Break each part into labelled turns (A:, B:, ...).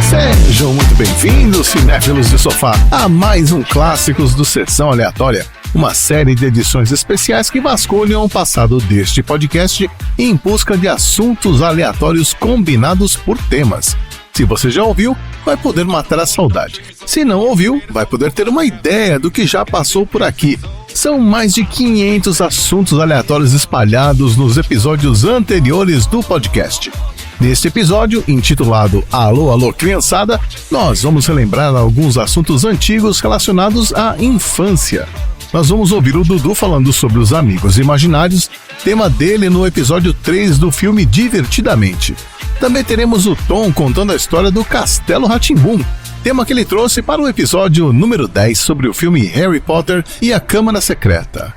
A: Sejam muito bem-vindos, cinéfilos de sofá, a mais um Clássicos do Sessão Aleatória, uma série de edições especiais que vasculham o passado deste podcast em busca de assuntos aleatórios combinados por temas. Se você já ouviu, vai poder matar a saudade. Se não ouviu, vai poder ter uma ideia do que já passou por aqui. São mais de 500 assuntos aleatórios espalhados nos episódios anteriores do podcast. Neste episódio, intitulado Alô, Alô, Criançada, nós vamos relembrar alguns assuntos antigos relacionados à infância. Nós vamos ouvir o Dudu falando sobre os amigos imaginários, tema dele no episódio 3 do filme Divertidamente. Também teremos o Tom contando a história do Castelo Rá-Tim-Bum, tema que ele trouxe para o episódio número 10 sobre o filme Harry Potter e a Câmara Secreta.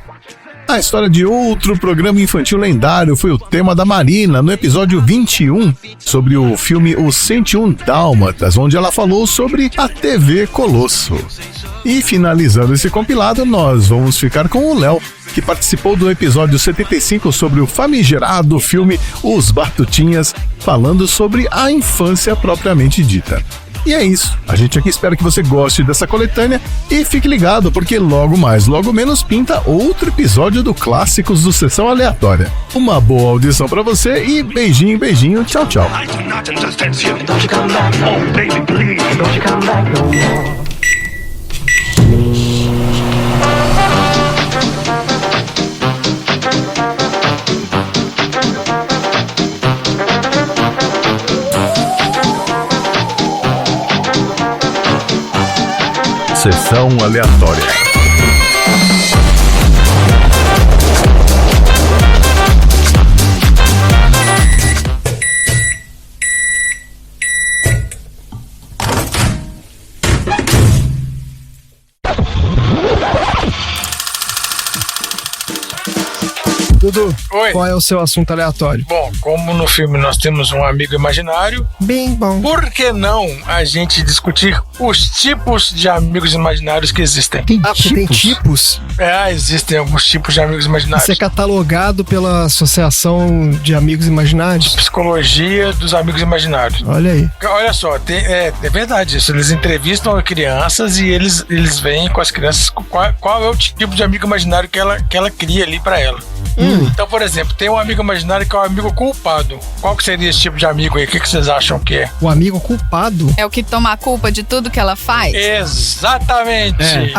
A: A história de outro programa infantil lendário foi o tema da Marina no episódio 21, sobre o filme Os 101 Dálmatas, onde ela falou sobre a TV Colosso. E finalizando esse compilado, nós vamos ficar com o Léo, que participou do episódio 75 sobre o famigerado filme Os Batutinhas, falando sobre a infância propriamente dita. E é isso, a gente aqui espera que você goste dessa coletânea e fique ligado, porque logo mais, logo menos pinta outro episódio do Clássicos do Sessão Aleatória. Uma boa audição pra você e beijinho, beijinho, tchau, tchau. Sessão Aleatória.
B: Dudu,
C: oi.
B: Qual é o seu assunto aleatório?
C: Bom, como no filme nós temos um amigo imaginário,
B: Bem bom.
C: por que não a gente discutir os tipos de amigos imaginários que existem?
B: Tem tipos?
C: Existem alguns tipos de amigos imaginários.
B: Isso é catalogado pela Associação de Amigos Imaginários?
C: Psicologia dos amigos imaginários.
B: Olha aí.
C: Olha só, é verdade isso. Eles entrevistam crianças e eles veem com as crianças qual é o tipo de amigo imaginário que ela cria ali pra ela. Então, por exemplo, tem um amigo imaginário que é o amigo culpado. Qual que seria esse tipo de amigo aí? O que vocês acham que é?
B: O amigo culpado?
D: É o que toma a culpa de tudo que ela faz?
C: Exatamente!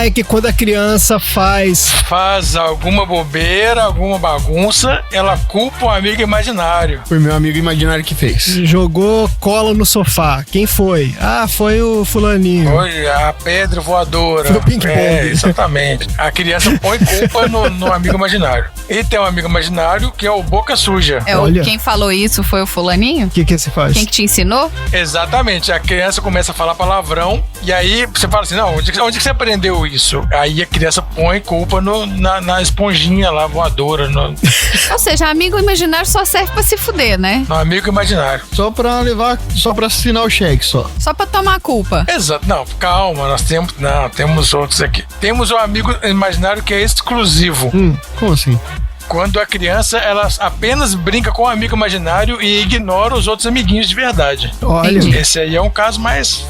B: É que quando a criança
C: faz alguma bobeira, alguma bagunça, ela culpa o amigo imaginário.
E: Foi meu amigo imaginário que fez.
B: Jogou cola no sofá. Quem foi? Foi o fulaninho.
C: Foi a pedra voadora.
B: Foi o ping-pong.
C: Exatamente. A criança põe culpa no amigo imaginário. E tem um amigo imaginário que é o boca suja.
D: Quem falou isso foi o fulaninho?
B: O que você faz?
D: Quem que te ensinou?
C: Exatamente. A criança começa a falar palavrão e aí você fala assim, não, onde que você aprendeu isso? Aí a criança põe culpa na esponjinha lá, voadora.
D: Ou seja, amigo imaginário só serve pra se fuder, né?
C: No amigo imaginário.
E: Só pra assinar o cheque, só.
D: Só pra tomar a culpa.
C: Exato. Não, calma, temos outros aqui. Temos um amigo imaginário que é exclusivo.
E: Como assim?
C: Quando a criança, ela apenas brinca com o amigo imaginário e ignora os outros amiguinhos de verdade.
B: Olha.
D: Entendi.
C: Esse aí é um caso mais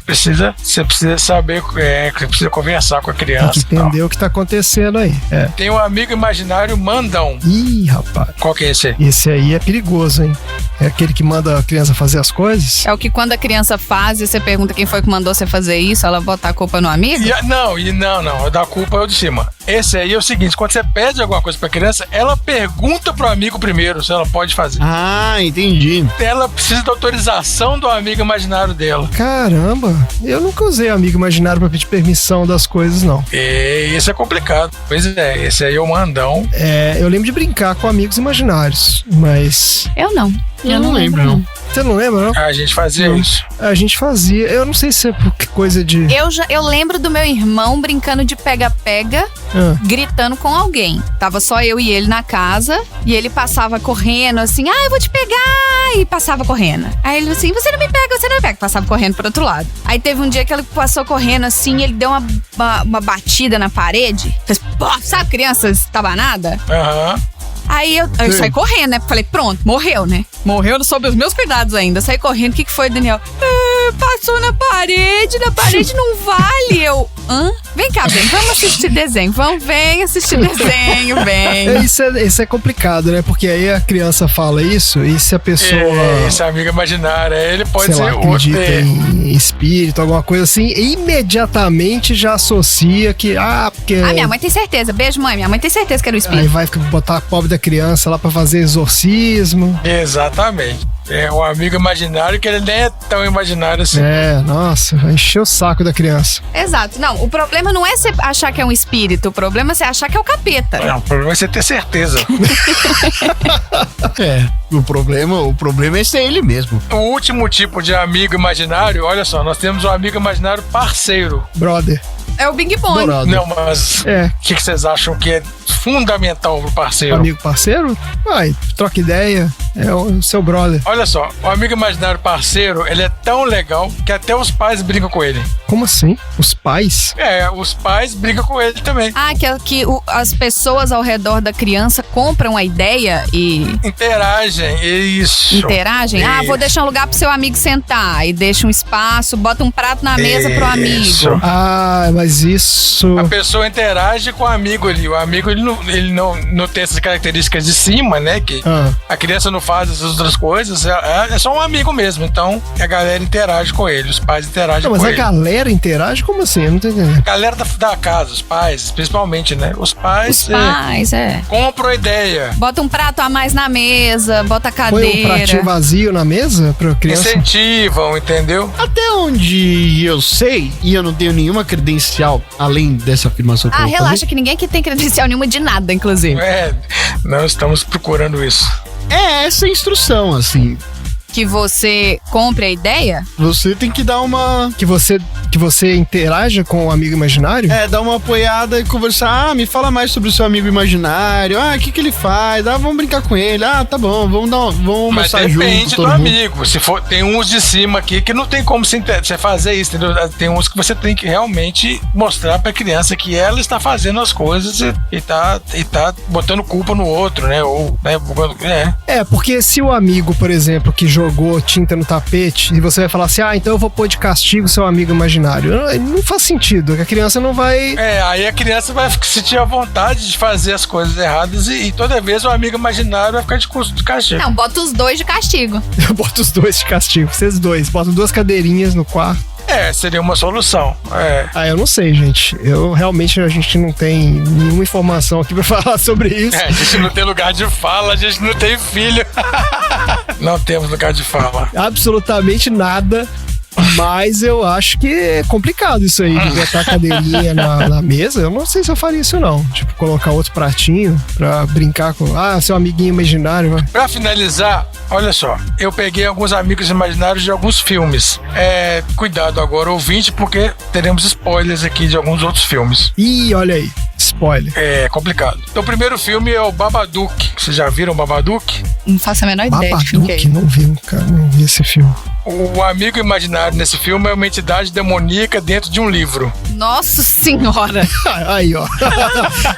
C: que você precisa saber, que você precisa conversar com a criança.
B: Tem que entender o que tá acontecendo aí.
C: Tem um amigo imaginário mandão.
B: Ih, rapaz.
C: Qual que é esse aí?
B: Esse aí é perigoso, hein? É aquele que manda a criança fazer as coisas?
D: É o que quando a criança faz e você pergunta quem foi que mandou você fazer isso, ela botar a culpa no amigo?
C: Não, da culpa é o de cima. Esse aí é o seguinte, quando você pede alguma coisa pra criança, ela pergunta pro amigo primeiro se ela pode fazer.
E: Ah, entendi.
C: Ela precisa da autorização do amigo imaginário dela.
B: Caramba, eu nunca usei amigo imaginário pra pedir permissão das coisas, não.
C: E isso é complicado. Pois é, esse aí é o mandão.
B: Eu lembro de brincar com amigos imaginários, mas...
D: Eu não.
E: Eu não lembro, não.
B: Você não lembra, não?
C: A gente fazia isso.
B: A gente fazia. Eu não sei se é por que coisa de...
D: Eu lembro do meu irmão brincando de pega-pega, gritando com alguém. Tava só eu e ele na casa, e ele passava correndo assim, eu vou te pegar, e passava correndo. Aí ele assim, você não me pega, passava correndo pro outro lado. Aí teve um dia que ele passou correndo assim, ele deu uma batida na parede, fez, sabe criança estabanada?
C: Aham.
D: Aí eu saí correndo, né? Falei, pronto, morreu, né? Morreu sob os meus cuidados ainda. Saí correndo, o que foi, Daniel? Passou na parede não vale. Eu, Vem cá, vem, vamos assistir desenho. Vem assistir desenho, vem.
B: Isso é complicado, né? Porque aí a criança fala isso, e se a pessoa...
C: Esse amigo imaginário, ele pode ser
B: acredita em espírito, alguma coisa assim, imediatamente já associa que, porque...
D: minha mãe tem certeza. Beijo, mãe. Minha mãe tem certeza que era o espírito.
B: Aí vai botar a pobre da criança lá pra fazer exorcismo.
C: Exatamente. É um amigo imaginário que ele nem é tão imaginário assim.
B: Nossa, vai encher o saco da criança.
D: Exato. Não, o problema não é você achar que é um espírito, o problema é você achar que é o capeta.
C: Não, o problema é você ter certeza.
E: O problema é ser ele mesmo.
C: O último tipo de amigo imaginário, olha só, nós temos um amigo imaginário parceiro.
B: Brother.
D: É o Big Bang.
C: Não, mas o que vocês acham que é fundamental pro parceiro?
B: Amigo parceiro? Troca ideia. É o seu brother.
C: Olha só, o amigo imaginário parceiro, ele é tão legal que até os pais brincam com ele.
B: Como assim? Os pais?
C: Os pais brincam com ele também.
D: As pessoas ao redor da criança compram a ideia e...
C: Interagem, isso.
D: Interagem?
C: Isso.
D: Vou deixar um lugar pro seu amigo sentar. E deixa um espaço, bota um prato na mesa pro amigo.
B: Mas isso...
C: A pessoa interage com o amigo ali. O amigo, ele não tem essas características de cima, né? Que a criança não faz essas outras coisas. É só um amigo mesmo. Então, a galera interage com ele. Os pais interagem com ele.
B: Mas a galera interage? Como assim? Eu não tô entendendo.
C: A galera da casa, os pais, principalmente, né? Os pais compram a ideia.
D: Bota um prato a mais na mesa, bota a cadeira.
B: Põe um pratinho vazio na mesa pra criança?
C: Incentivam, entendeu?
E: Até onde eu sei, e eu não tenho nenhuma credencial além dessa afirmação que eu vou
D: relaxa
E: fazer.
D: Que ninguém aqui tem credencial nenhuma de nada, inclusive.
C: Não estamos procurando isso.
E: Essa instrução, assim.
D: Que você compre a ideia?
E: Você tem que dar uma...
B: Que você interaja com o amigo imaginário?
E: Dar uma apoiada e conversar. Me fala mais sobre o seu amigo imaginário. O que ele faz? Vamos brincar com ele. Tá bom, vamos almoçar junto.
C: Mas depende do amigo. Se for, tem uns de cima aqui que não tem como você fazer isso, entendeu? Tem uns que você tem que realmente mostrar pra criança que ela está fazendo as coisas e tá botando culpa no outro, né? Ou, né?
B: Porque se o amigo, por exemplo, que jogou tinta no tapete e você vai falar assim, então eu vou pôr de castigo seu amigo imaginário. Não faz sentido, a criança não vai...
C: Aí a criança vai sentir a vontade de fazer as coisas erradas e toda vez o amigo imaginário vai ficar de castigo.
D: Não, bota os dois de castigo.
B: Eu boto os dois de castigo, vocês dois. Botam 2 cadeirinhas no quarto.
C: Seria uma solução.
B: Eu não sei, gente. A gente não tem nenhuma informação aqui pra falar sobre isso.
C: A gente não tem lugar de fala, a gente não tem filho. Não temos lugar de fala.
B: Absolutamente nada. Mas eu acho que é complicado isso aí, de botar a cadeirinha na mesa. Eu não sei se eu faria isso, não. Tipo, colocar outro pratinho pra brincar com... seu amiguinho imaginário. Vai.
C: Pra finalizar, olha só. Eu peguei alguns amigos imaginários de alguns filmes. Cuidado agora, ouvinte, porque teremos spoilers aqui de alguns outros filmes.
B: Ih, olha aí. Spoiler.
C: É complicado. Então, o primeiro filme é o Babadook. Vocês já viram o Babadook?
D: Não faço a menor ideia de filme que é esse.
B: Não vi, cara. Não vi esse filme.
C: O amigo imaginário nesse filme é uma entidade demoníaca dentro de um livro.
D: Nossa senhora!
B: Aí, ó.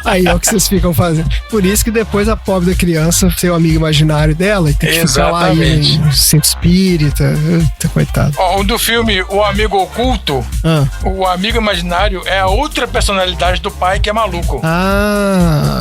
B: Aí, ó, o que vocês ficam fazendo. Por isso que depois a pobre da criança ser o amigo imaginário dela e tem que ficar lá em centro espírita. Eita, coitado.
C: O do filme O Amigo Oculto, o amigo imaginário é a outra personalidade do pai que é maluco.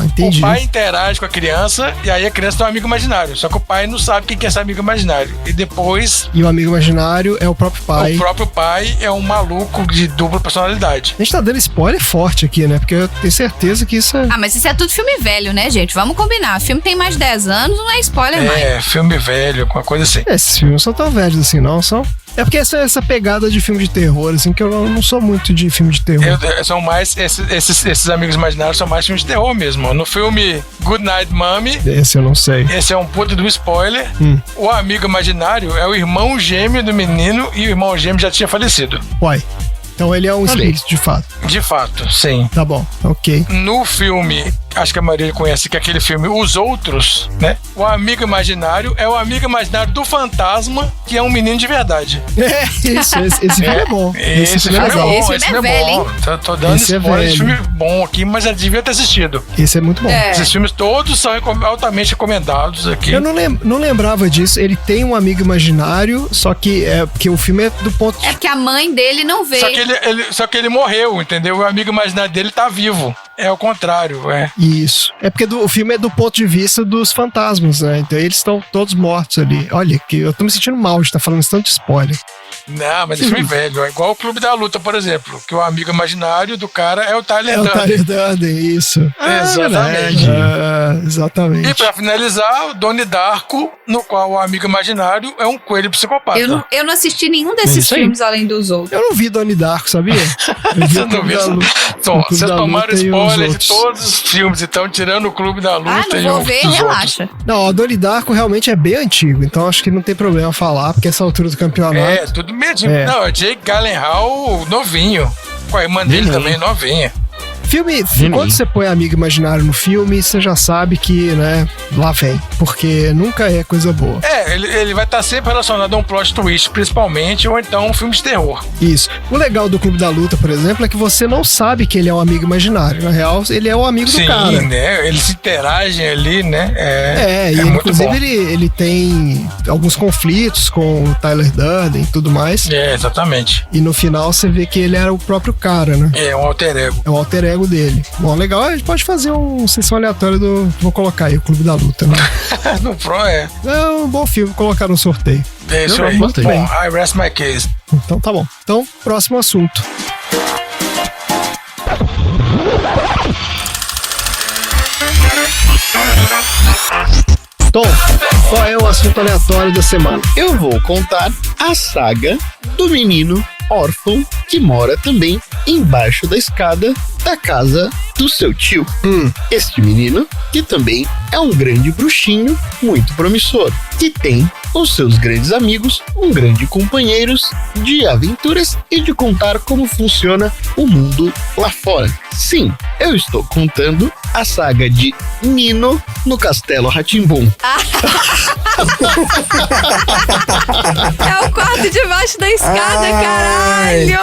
B: Entendi.
C: O pai interage com a criança e aí a criança tem um amigo imaginário. Só que o pai não sabe quem é esse amigo imaginário. E depois...
B: E o amigo imaginário é o próprio pai.
C: O próprio pai é um maluco de dupla personalidade.
B: A gente tá dando spoiler forte aqui, né? Porque eu tenho certeza que isso é...
D: mas isso é tudo filme velho, né, gente? Vamos combinar. O filme tem mais de 10 anos, não é spoiler mais.
C: Filme velho, alguma coisa assim.
B: Esses filmes não são tão velhos assim, não? São? É porque essa pegada de filme de terror, assim, que eu não sou muito de filme de terror.
C: São mais, esses amigos imaginários são mais filmes de terror mesmo. No filme Good Night Mommy,
B: Esse eu não sei.
C: esse é um puto do spoiler, o amigo imaginário é o irmão gêmeo do menino e o irmão gêmeo já tinha falecido.
B: Uai. Então ele é um espírito, de fato.
C: De fato, sim.
B: Tá bom, ok.
C: No filme, acho que a maioria conhece, que é aquele filme Os Outros, né? O amigo imaginário é o amigo imaginário do fantasma, que é um menino de verdade.
B: Esse filme é bom.
C: Esse filme é
B: legal.
C: bom,
D: Esse
C: esse
D: filme
C: filme
D: é
C: é
D: velho,
C: bom. Tô dando
B: Esse é
C: spoiler de
B: velho.
C: filme bom aqui, mas já devia ter assistido.
B: Esse é muito bom.
D: É.
C: Esses filmes todos são altamente recomendados aqui.
B: Eu não lembrava disso. Ele tem um amigo imaginário, só que porque o filme é do ponto
D: É porque a mãe dele não veio.
C: Só que ele morreu, entendeu? O amigo imaginário dele tá vivo. É o contrário, é.
B: Isso. É porque o filme é do ponto de vista dos fantasmas, né? Então eles estão todos mortos ali. Olha, que eu tô me sentindo mal de estar falando esse tanto de spoiler.
C: Não, mas esse filme é velho. É igual o Clube da Luta, por exemplo. Que o amigo imaginário do cara é o Tyler
B: É o
C: Durden.
B: Tyler Durden, isso.
C: Exatamente.
B: Exatamente.
C: E pra finalizar, o Donnie Darko, no qual o amigo imaginário é um coelho psicopata.
D: Eu não assisti nenhum desses
B: Isso aí.
D: filmes além dos outros.
B: Eu não vi Donnie Darko, sabia? Eu vi
C: Você
B: o
C: não
B: Clube
C: viu?
B: da Luta.
C: Então,
B: O Clube
C: vocês
B: da
C: tomaram
B: Luta e os
C: spoiler de
B: outros.
C: todos os filmes, então, tirando o Clube da Luta
D: Ah,
C: e
D: não vou
C: os
D: ver,
C: outros.
D: relaxa.
B: Não, o Donnie Darko realmente é bem antigo, então acho que não tem problema falar, porque essa altura do campeonato.
C: É, tudo mesmo.
B: É.
C: Não, é Jake Gyllenhaal novinho. Com a irmã dele também novinha.
B: Filme, quando você põe amigo imaginário no filme, você já sabe que, né, lá vem. Porque nunca é coisa boa.
C: É, ele vai estar sempre relacionado a um plot twist, principalmente, ou então um filme de terror.
B: Isso. O legal do Clube da Luta, por exemplo, é que você não sabe que ele é um amigo imaginário. Na real, ele é o amigo
C: Sim,
B: do cara.
C: né? Eles interagem ali, né?
B: E
C: é
B: ele,
C: muito
B: inclusive
C: bom.
B: ele tem alguns conflitos com o Tyler Durden e tudo mais.
C: É, exatamente.
B: E no final você vê que ele era o próprio cara, né?
C: É um alter ego.
B: É o alter ego dele. Bom, legal, a gente pode fazer uma sessão aleatória do. Vou colocar aí o Clube da Luta, né?
C: No Pro é.
B: É um bom filme, colocar no sorteio.
C: É isso aí.
B: Muito
C: Bom,
B: bem.
C: I rest my case.
B: Então tá bom. Então, próximo assunto. Tom, qual é o assunto aleatório da semana?
E: Eu vou contar a saga do menino órfão que mora também embaixo da escada da casa do seu tio. Este menino, que também é um grande bruxinho muito promissor, que tem os seus grandes amigos, grande companheiros de aventuras e de contar como funciona o mundo lá fora. Sim, eu estou contando a saga de Nino no Castelo Rá-Tim-Bum.
D: É o quarto debaixo da escada, caralho!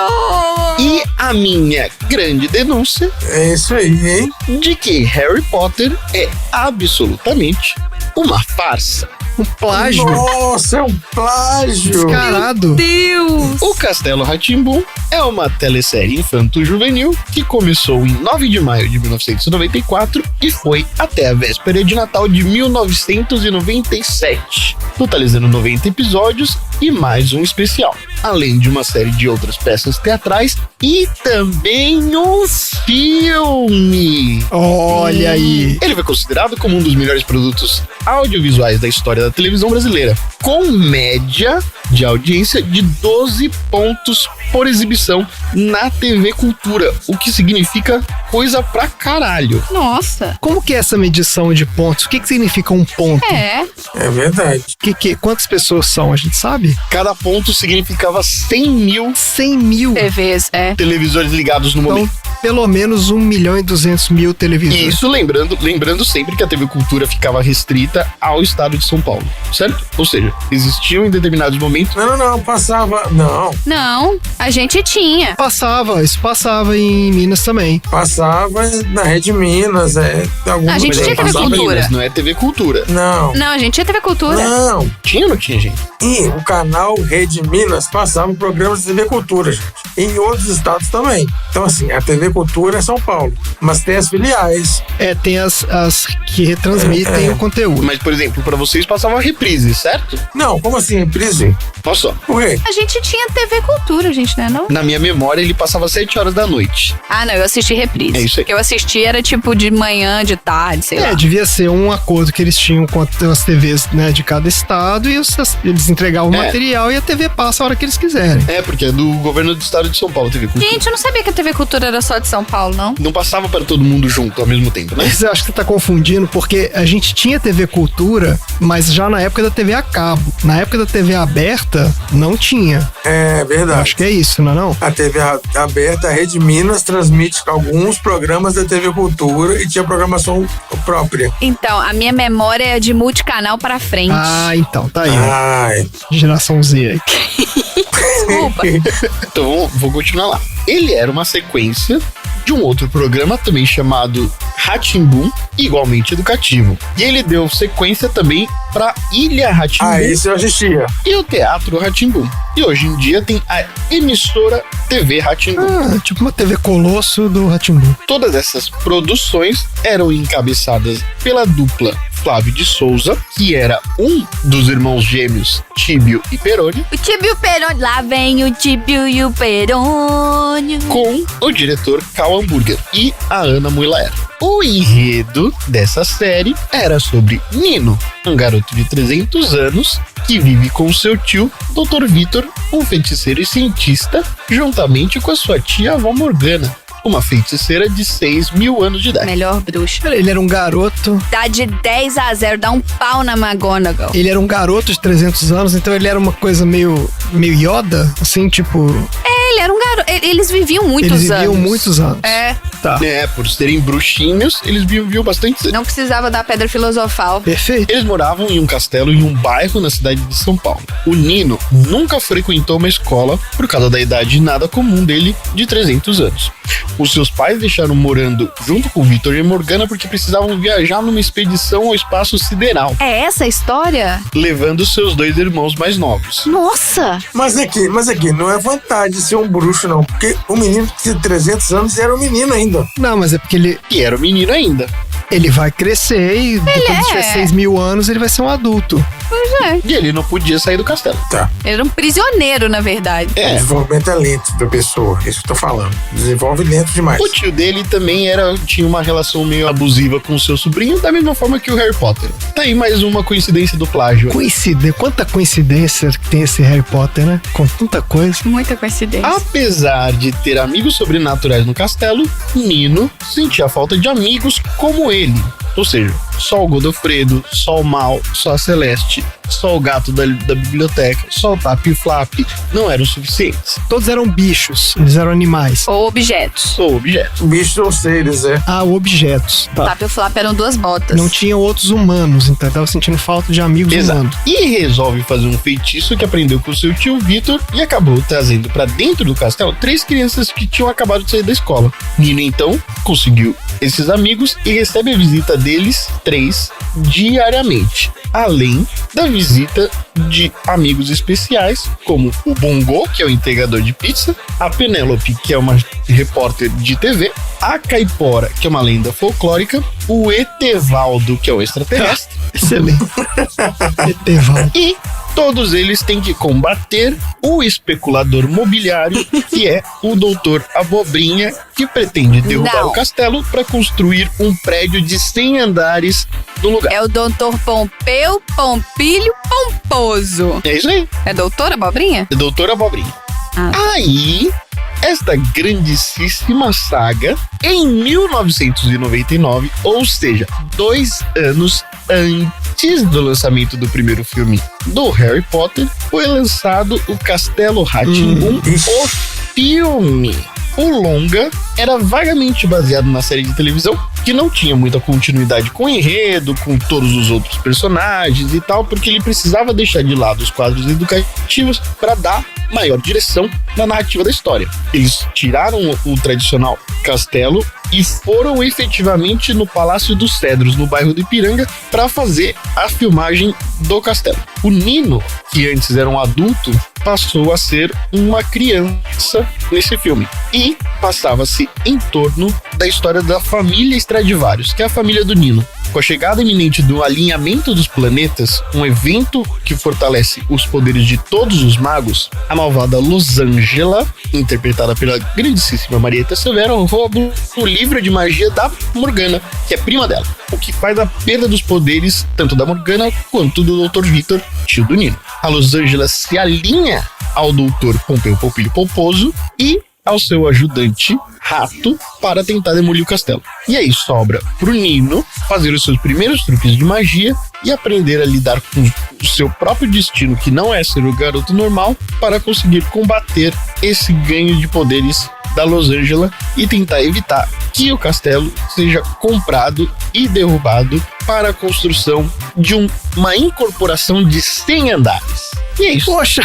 E: E a minha grande denúncia
C: É isso aí, hein?
E: de que Harry Potter é absolutamente uma farsa.
B: Um plágio
C: Nossa, é um plágio!
B: descarado.
D: Deus!
E: O Castelo Rá-Tim-Bum é uma telesérie infanto-juvenil que começou em 9 de maio de 1994 e foi até a véspera de Natal de 1997, totalizando 90 episódios e mais um especial, além de uma série de outras peças teatrais e também um filme.
B: Olha aí.
E: Ele foi considerado como um dos melhores produtos audiovisuais da história da televisão brasileira, com média de audiência de 12 pontos por exibição na TV Cultura, o que significa coisa pra caralho.
D: Nossa!
B: Como que é essa medição de pontos? O que significa um ponto?
D: É.
C: É verdade.
B: Quantas pessoas são? A gente sabe?
E: Cada ponto significava 100 mil
B: 100 mil.
D: TVs, é.
E: televisores ligados no
B: Então,
E: momento.
B: pelo menos 1.200.000 televisores.
E: E isso lembrando sempre que a TV Cultura ficava restrita ao estado de São Paulo, certo? Ou seja, existiam em determinados momentos.
C: Não, passava. Não,
D: Não, a gente tinha.
B: Isso passava em Minas também.
C: passava na Rede Minas,
D: A gente tinha TV
E: Passava em
D: Cultura.
E: Minas, não é TV Cultura.
C: Não.
D: Não, a gente tinha TV Cultura.
C: Não.
E: Tinha ou não tinha, gente?
C: E o canal Rede Minas passava programas de TV Cultura, gente. Em outros estados também. Então, assim, a TV Cultura em São Paulo, mas tem as filiais.
B: Tem as que retransmitem o conteúdo.
E: Mas, por exemplo, pra vocês passava reprise, certo?
C: Não, como assim, reprise?
E: Olha só.
C: Por quê?
D: A gente tinha TV Cultura, gente, né? Não?
E: Na minha memória, ele passava 7 horas da noite.
D: Ah, não, eu assisti reprise.
E: É isso aí.
D: O que eu assisti era tipo de manhã, de tarde, sei lá.
B: Devia ser um acordo que eles tinham com as TVs, né, de cada estado e eles entregavam o material e a TV passa a hora que eles quiserem.
E: Porque é do governo do estado de São Paulo, a TV Cultura.
D: Gente, eu não sabia que a TV Cultura era só de São Paulo, não.
E: Não passava para todo mundo junto ao mesmo tempo, né?
B: Mas eu acho que você tá confundindo, porque a gente tinha TV Cultura, mas já na época da TV a cabo. Na época da TV aberta, não tinha.
C: É verdade.
B: Acho que é isso, não é não?
C: A TV aberta, a Rede Minas, transmite alguns programas da TV Cultura e tinha programação própria.
D: Então, a minha memória é de multicanal pra frente.
B: Então, tá aí.
C: Ai.
B: Geração Z aí.
D: Desculpa.
E: Então, vou continuar lá. Ele era uma sequência de um outro programa também chamado Rá-Tim-Bum, igualmente educativo. E ele deu sequência também para Ilha Rá-Tim-Bum.
C: Isso eu assistia.
E: E o Teatro Rá-Tim-Bum. E hoje em dia tem a emissora TV Rá-Tim-Bum.
B: Tipo uma TV Colosso do Rá-Tim-Bum.
E: Todas essas produções eram encabeçadas pela dupla Flávio de Souza, que era um dos irmãos gêmeos Tíbio e Perônio.
D: O Tíbio e o Perônio, lá vem o Tíbio e o Perônio.
E: Com o diretor Cal Hamburger e a Ana Muylaer. O enredo dessa série era sobre Nino, um garoto de 300 anos que vive com seu tio, Dr. Vitor, um feiticeiro e cientista, juntamente com a sua tia avó Morgana, uma feiticeira de 6.000 anos de idade.
D: Melhor bruxa.
B: Ele era um garoto...
D: Dá de 10-0, dá um pau na McGonagall.
B: Ele era um garoto de 300 anos, então ele era uma coisa meio Yoda, assim, tipo...
D: Ele era um garoto. Eles viviam muitos anos.
B: Eles viviam muitos anos. Tá.
E: Por serem bruxinhos, eles viviam bastante.
D: Não precisava da pedra filosofal.
B: Perfeito.
E: Eles moravam em um castelo em um bairro na cidade de São Paulo. O Nino nunca frequentou uma escola por causa da idade nada comum dele, de 300 anos. Os seus pais deixaram morando junto com Vitor e Morgana porque precisavam viajar numa expedição ao espaço sideral,
D: É essa a história?
E: levando seus 2 irmãos mais novos.
D: Nossa!
C: Mas aqui, não é vantagem ser um bruxo, não. Porque o menino de 300 anos era um menino ainda.
B: Não, mas é porque
E: E era um menino ainda.
B: ele vai crescer e depois de 6.000 anos ele vai ser um adulto.
D: Pois é.
E: E ele não podia sair do castelo.
C: Tá.
D: Ele era um prisioneiro, na verdade.
C: O desenvolvimento é lento da pessoa. Isso que eu tô falando. Desenvolve lento demais.
E: O tio dele também tinha uma relação meio abusiva com o seu sobrinho, da mesma forma que o Harry Potter. Tá aí mais uma coincidência do plágio.
B: Quanta coincidência que tem esse Harry Potter, né? Com tanta coisa.
D: Muita coincidência.
E: Apesar de ter amigos sobrenaturais no castelo, Nino sentia falta de amigos como ele. Ou seja, só o Godofredo, só o Mal, só a Celeste, só o gato da biblioteca, só o Tap e o Flap não eram suficientes.
B: Todos eram bichos, eles eram animais.
D: Ou objetos.
E: Ou objetos.
C: Bichos ou seres,
B: Objetos. Tá.
D: Tap e o Flap eram 2 botas.
B: Não tinham outros humanos, então tava sentindo falta de amigos humanos.
E: E resolve fazer um feitiço que aprendeu com seu tio Vitor e acabou trazendo pra dentro do castelo 3 crianças que tinham acabado de sair da escola. Nino então conseguiu esses amigos e recebe a visita deles 3 diariamente, além da visita de amigos especiais como o Bongo, que é o entregador de pizza, a Penélope, que é uma repórter de TV, a Caipora, que é uma lenda folclórica, o Etevaldo, que é o extraterrestre.
B: Excelente. Etevaldo.
E: E todos eles têm que combater o especulador mobiliário, que é o Doutor Abobrinha, que pretende derrubar o castelo para construir um prédio de 100 andares no lugar.
D: É o Doutor Pompeu Pompilho Pomposo.
E: É isso aí.
D: É Doutor Abobrinha?
E: É Doutor Abobrinha.
D: Ah.
E: Aí, esta grandíssima saga, em 1999, ou seja, 2 anos antes do lançamento do primeiro filme do Harry Potter, foi lançado o Castelo Rá-Tim-Bum, o filme. O longa era vagamente baseado na série de televisão, que não tinha muita continuidade com o enredo, com todos os outros personagens e tal, porque ele precisava deixar de lado os quadros educativos para dar maior direção na narrativa da história. Eles tiraram o tradicional castelo e foram efetivamente no Palácio dos Cedros, no bairro do Ipiranga, para fazer a filmagem do castelo. O Nino, que antes era um adulto, passou a ser uma criança nesse filme. E passava-se em torno da história da família Stradivarius, que é a família do Nino. Com a chegada iminente do alinhamento dos planetas, um evento que fortalece os poderes de todos os magos, a malvada Losangela, interpretada pela grandíssima Marieta Severo, rouba o livro de magia da Morgana, que é prima dela, o que faz a perda dos poderes tanto da Morgana quanto do Dr. Victor, tio do Nino. A Losangela se alinha ao Dr. Pompeu Pompilho Pomposo e ao seu ajudante Rato para tentar demolir o castelo. E aí sobra pro Nino fazer os seus primeiros truques de magia e aprender a lidar com o seu próprio destino, que não é ser o garoto normal, para conseguir combater esse ganho de poderes da Losangela e tentar evitar que o castelo seja comprado e derrubado para a construção de uma incorporação de 100 andares. E é isso.
B: Poxa,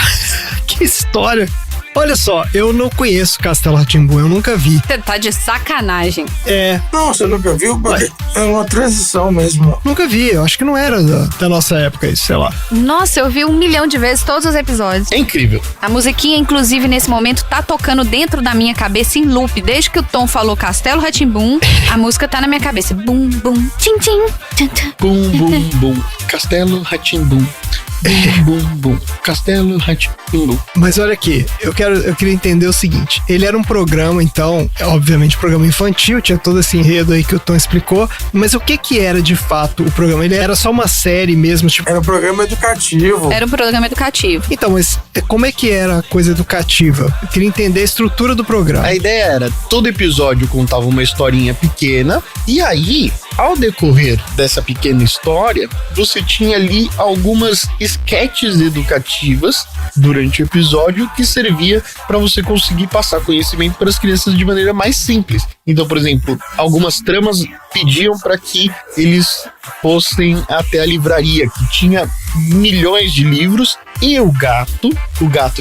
B: que história! Olha só, eu não conheço Castelo Rá-Tim-Bum, eu nunca vi.
D: Você tá de sacanagem.
C: Não, você nunca viu? É uma transição mesmo.
B: Nunca vi, eu acho que não era da nossa época isso, sei lá.
D: Nossa, eu vi 1 milhão de vezes todos os episódios.
E: É incrível.
D: A musiquinha, inclusive, nesse momento, tá tocando dentro da minha cabeça em loop. Desde que o Tom falou Castelo Rá-Tim-Bum, a música tá na minha cabeça. Bum, bum, tchim, tchim, tchim, tchim.
E: Bum, bum, bum. Castelo Rá-Tim-Bum. Bum, bum, bum. Castelo Rá-Tim-Bum.
B: Mas olha aqui, eu queria entender o seguinte. Ele era um programa, então, obviamente, programa infantil, tinha todo esse enredo aí que o Tom explicou, mas o que era de fato o programa? Ele era só uma série mesmo, tipo...
C: Era um programa educativo.
D: Era um programa educativo.
B: Então, mas como é que era a coisa educativa? Eu queria entender a estrutura do programa.
E: A ideia era, todo episódio contava uma historinha pequena, e aí, ao decorrer dessa pequena história, você tinha ali algumas sketches educativas durante o episódio que servia para você conseguir passar conhecimento para as crianças de maneira mais simples. Então, por exemplo, algumas tramas pediam para que eles fossem até a livraria, que tinha milhões de livros, e o gato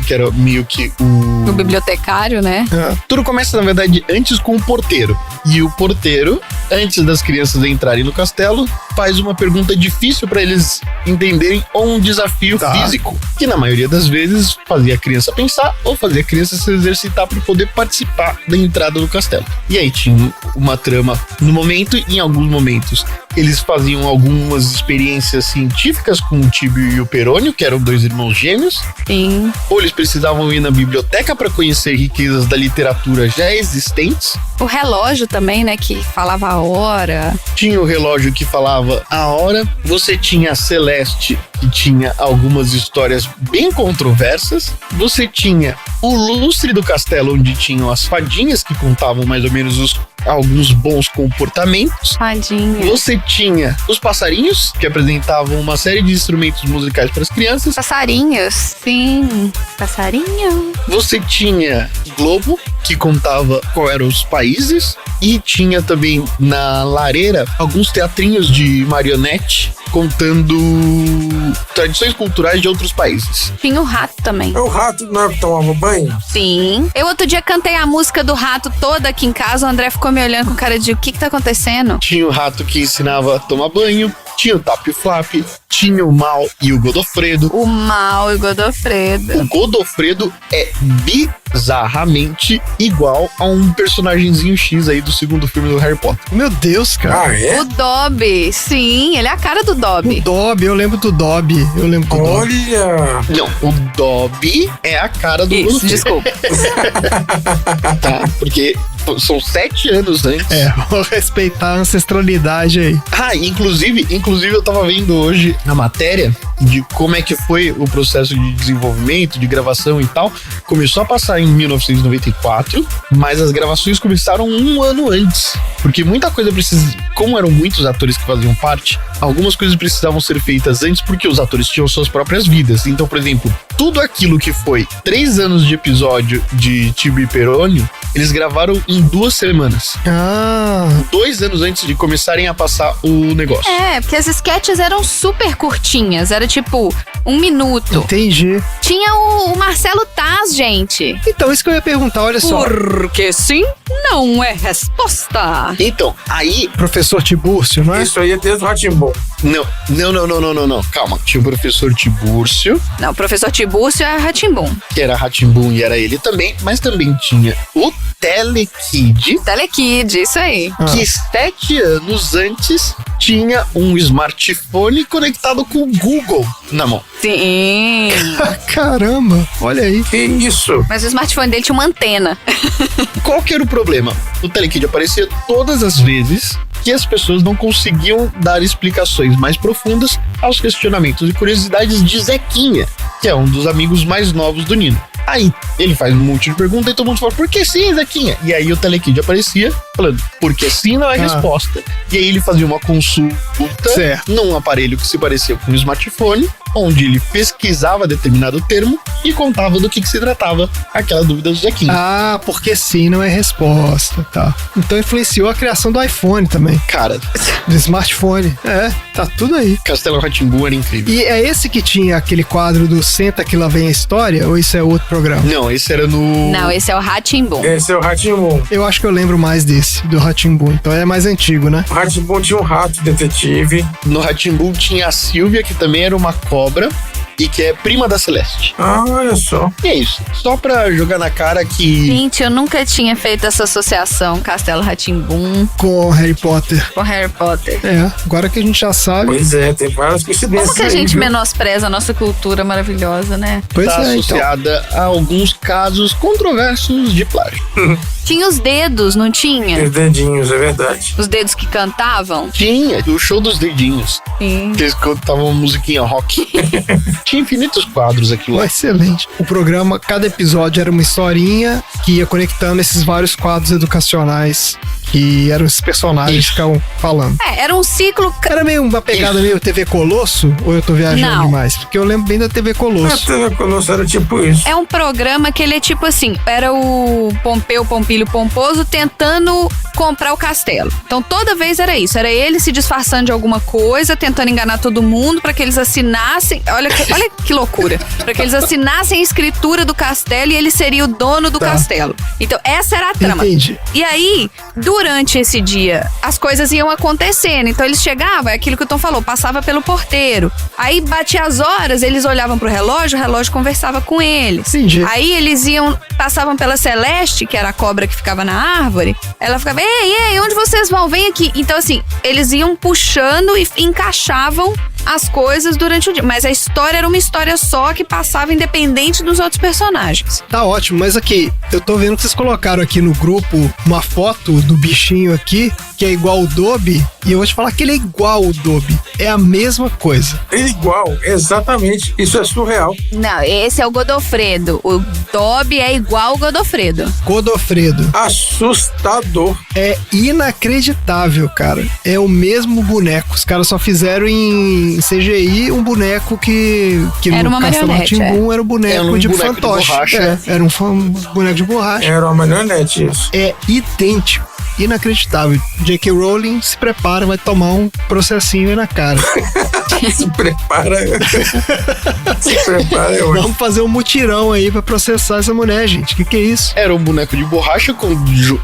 E: que era meio que
D: o bibliotecário, né?
E: Tudo começa, na verdade, antes com o porteiro. E o porteiro, antes das crianças entrarem no castelo, faz uma pergunta difícil para eles entenderem, ou um desafio físico, que na maioria das vezes fazia a criança pensar ou fazia a criança se exercitar para poder participar da entrada do castelo. E aí tinha uma trama no momento, e em alguns momentos eles faziam algumas experiências científicas com o Tíbio e o Perônio, que eram 2 irmãos gêmeos.
D: Sim.
E: Ou eles precisavam ir na biblioteca para conhecer riquezas da literatura já existentes.
D: O relógio também, né, que falava a hora.
E: Tinha o relógio que falava a hora. Você tinha a Celeste, que tinha algumas histórias bem controversas. Você tinha o lustre do castelo, onde tinham as fadinhas que contavam mais ou menos alguns bons comportamentos.
D: Fadinha.
E: Você tinha os passarinhos, que apresentavam uma série de instrumentos musicais para as crianças.
D: Passarinhos, sim. Passarinho.
E: Você tinha Globo, que contava qual eram os países. E tinha também na lareira alguns teatrinhos de marionete contando tradições culturais de outros países.
D: Tinha o rato também.
C: O rato não é que tomava banho?
D: Sim. Eu outro dia cantei a música do rato toda aqui em casa, o André ficou me olhando com cara de o que tá acontecendo?
E: Tinha o rato que ensinava a tomar banho, tinha o Tap e o Flap, tinha o Mal e o Godofredo.
D: O Mal e o Godofredo.
E: O Godofredo é bizarramente igual a um personagemzinho X aí do segundo filme do Harry Potter.
B: Meu Deus, cara.
C: Ah, é?
D: O Dobby, sim, ele é a cara do Dobby.
B: O Dobby, eu lembro do Dobby.
C: Olha!
E: Não, o Dobby é a cara do
D: Isso,
E: Godofredo.
D: desculpa.
E: Tá, porque são 7 anos antes.
B: Vou respeitar a ancestralidade aí.
E: Inclusive eu tava vendo hoje a matéria de como é que foi o processo de desenvolvimento, de gravação e tal. Começou a passar em 1994, mas as gravações começaram 1 ano antes. Porque muita coisa precisa... Como eram muitos atores que faziam parte, algumas coisas precisavam ser feitas antes porque os atores tinham suas próprias vidas. Então, por exemplo, tudo aquilo que foi 3 anos de episódio de Tíbio e Perônio, eles gravaram em 2 semanas. 2 anos antes de começarem a passar o negócio.
D: Porque as sketches eram super curtinhas. Era tipo 1 minuto.
B: Entendi.
D: Tinha o Marcelo Taz, gente.
B: Então, isso que eu ia perguntar, olha só.
D: Porque sim, não é resposta.
E: Então, aí...
B: Professor Tibúrcio, não é?
C: Isso aí é desde o Rá-Tim-Bum. Rá-Tim-Bum.
E: Não. Calma. Tinha o professor Tibúrcio,
D: Não, o professor Tibúrcio é Rá-Tim-Bum.
E: que era Rá-Tim-Bum e era ele também, mas também tinha o Telekid,
D: Telekid, isso aí.
E: que 7 anos antes tinha um smartphone conectado com o Google na mão.
D: Sim.
B: Caramba, olha aí.
C: Que isso?
D: Mas o smartphone dele tinha uma antena.
E: Qual que era o problema? O Telekid aparecia todas as vezes que as pessoas não conseguiam dar explicações mais profundas aos questionamentos e curiosidades de Zequinha, que é um dos amigos mais novos do Nino. Aí ele faz um monte de perguntas e todo mundo fala, por que sim, Zequinha? E aí o Telekid aparecia falando, porque sim não é resposta. E aí ele fazia uma consulta num aparelho que se parecia com um smartphone, onde ele pesquisava determinado termo e contava do que se tratava aquela dúvida do Zequinha.
B: Ah, porque sim não é resposta, tá. Então influenciou a criação do iPhone também,
E: Cara,
B: do smartphone. É, tá tudo aí.
E: Castelo Rá-Tim-Bum era incrível.
B: E é esse que tinha aquele quadro do Senta que lá vem a história, ou isso é outro programa?
E: Não, esse era no...
D: Não, esse é o Rá-Tim-Bum.
C: Esse é o Rá-Tim-Bum.
B: Eu acho que eu lembro mais desse, do Rá-Tim-Bum, então é mais antigo, né?
C: O Rá-Tim-Bum tinha um rato detetive.
E: No Rá-Tim-Bum tinha a Silvia, que também era uma cobra e que é prima da Celeste.
C: Ah, olha só.
E: E é isso. Só pra jogar na cara que...
D: Gente, eu nunca tinha feito essa associação Castelo Rá-Tim-Bum
B: Com Harry Potter.
D: com Harry Potter.
B: É, agora que a gente já sabe.
C: Pois é, tem várias coincidências.
D: Como que a
C: aí,
D: gente
C: viu?
D: menospreza a nossa cultura maravilhosa, né?
B: Pois
E: tá
B: é, então.
E: associada a alguns casos controversos de plágio.
D: Tinha os dedos, não tinha?
C: Os dedinhos, é verdade.
D: Os dedos que cantavam?
E: Tinha o show dos dedinhos,
D: Sim.
E: que eles cantavam uma musiquinha rock. Tinha infinitos quadros aqui lá.
B: Excelente. O programa, cada episódio era uma historinha que ia conectando esses vários quadros educacionais que eram esses personagens que ficavam falando.
D: É, era um ciclo.
B: Era meio uma pegada meio TV Colosso, ou eu tô viajando
D: Não.
B: demais? Porque eu lembro bem da TV
C: A
B: Colosso.
C: TV Colosso era tipo isso.
D: É um programa que ele é tipo assim, era o Pompeu, Pompilho, Pomposo tentando comprar o castelo. Então toda vez era isso, era ele se disfarçando de alguma coisa, tentando enganar todo mundo pra que eles assinassem, olha que loucura, pra que eles assinassem a escritura do castelo e ele seria o dono do castelo. Então essa era a trama.
B: Entendi.
D: E aí, durante esse dia, as coisas iam acontecendo. Então eles chegavam, é aquilo que o Tom falou, passava pelo porteiro. Aí batia as horas, eles olhavam pro relógio, o relógio conversava com eles.
B: Entendi.
D: Aí eles passavam pela Celeste, que era a cobra que ficava na árvore. Ela ficava, ei, onde vocês vão? Vem aqui. Então assim, eles iam puxando e encaixavam as coisas durante o dia. Mas a história era uma história só que passava independente dos outros personagens.
B: Tá ótimo, mas aqui, eu tô vendo que vocês colocaram aqui no grupo uma foto do bichinho aqui, que é igual o Dobby, e eu vou te falar que ele é igual o Dobby. É a mesma coisa.
C: É igual, exatamente. Isso é surreal.
D: Não, esse é o Godofredo. O Dobby é igual o Godofredo.
B: Godofredo.
C: Assustador.
B: É inacreditável, cara. É o mesmo boneco. Os caras só fizeram em CGI um boneco que
D: Era
B: no
D: uma
B: Castelo
D: marionete,
B: Rá-Tim-Bum era o boneco
E: Era um
B: de
E: boneco de
B: fantoche.
E: borracha.
B: Era um boneco de borracha.
C: Era uma marionete isso.
B: É idêntico. Inacreditável. J.K. Rowling se prepara, vai tomar um processinho aí na cara.
C: Se prepara. Se prepara, eu acho.
B: Vamos fazer um mutirão aí pra processar essa mulher, gente. Que é isso?
E: Era um boneco de borracha com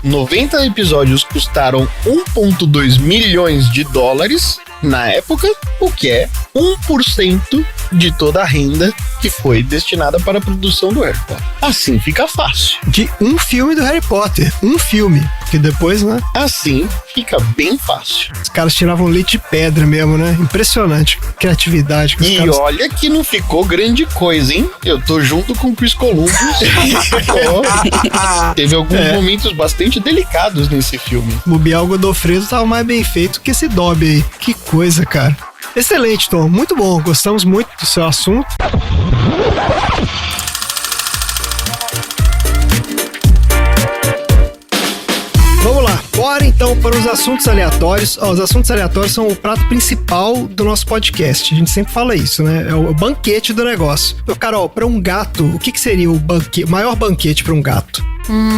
E: 90 episódios, custaram 1,2 milhões de dólares na época, o que é 1% de toda a renda que foi destinada para a produção do Harry Potter. Assim fica fácil.
B: De um filme do Harry Potter. Um filme. Porque depois, né?
E: Assim fica bem fácil.
B: Os caras tiravam leite de pedra mesmo, né? Impressionante. Criatividade que os
E: E
B: caras...
E: olha que não ficou grande coisa, hein? Eu tô junto com o Chris Columbus. Teve alguns momentos bastante delicados nesse filme.
B: Bobear o Godofredo tava mais bem feito que esse Dobby aí. Que coisa, cara. Excelente, Tom. Muito bom. Gostamos muito do seu assunto. Vamos lá. Bora então para os assuntos aleatórios. Os assuntos aleatórios são o prato principal do nosso podcast. A gente sempre fala isso, né? É o banquete do negócio. Carol, para um gato, o que seria o maior banquete para um gato?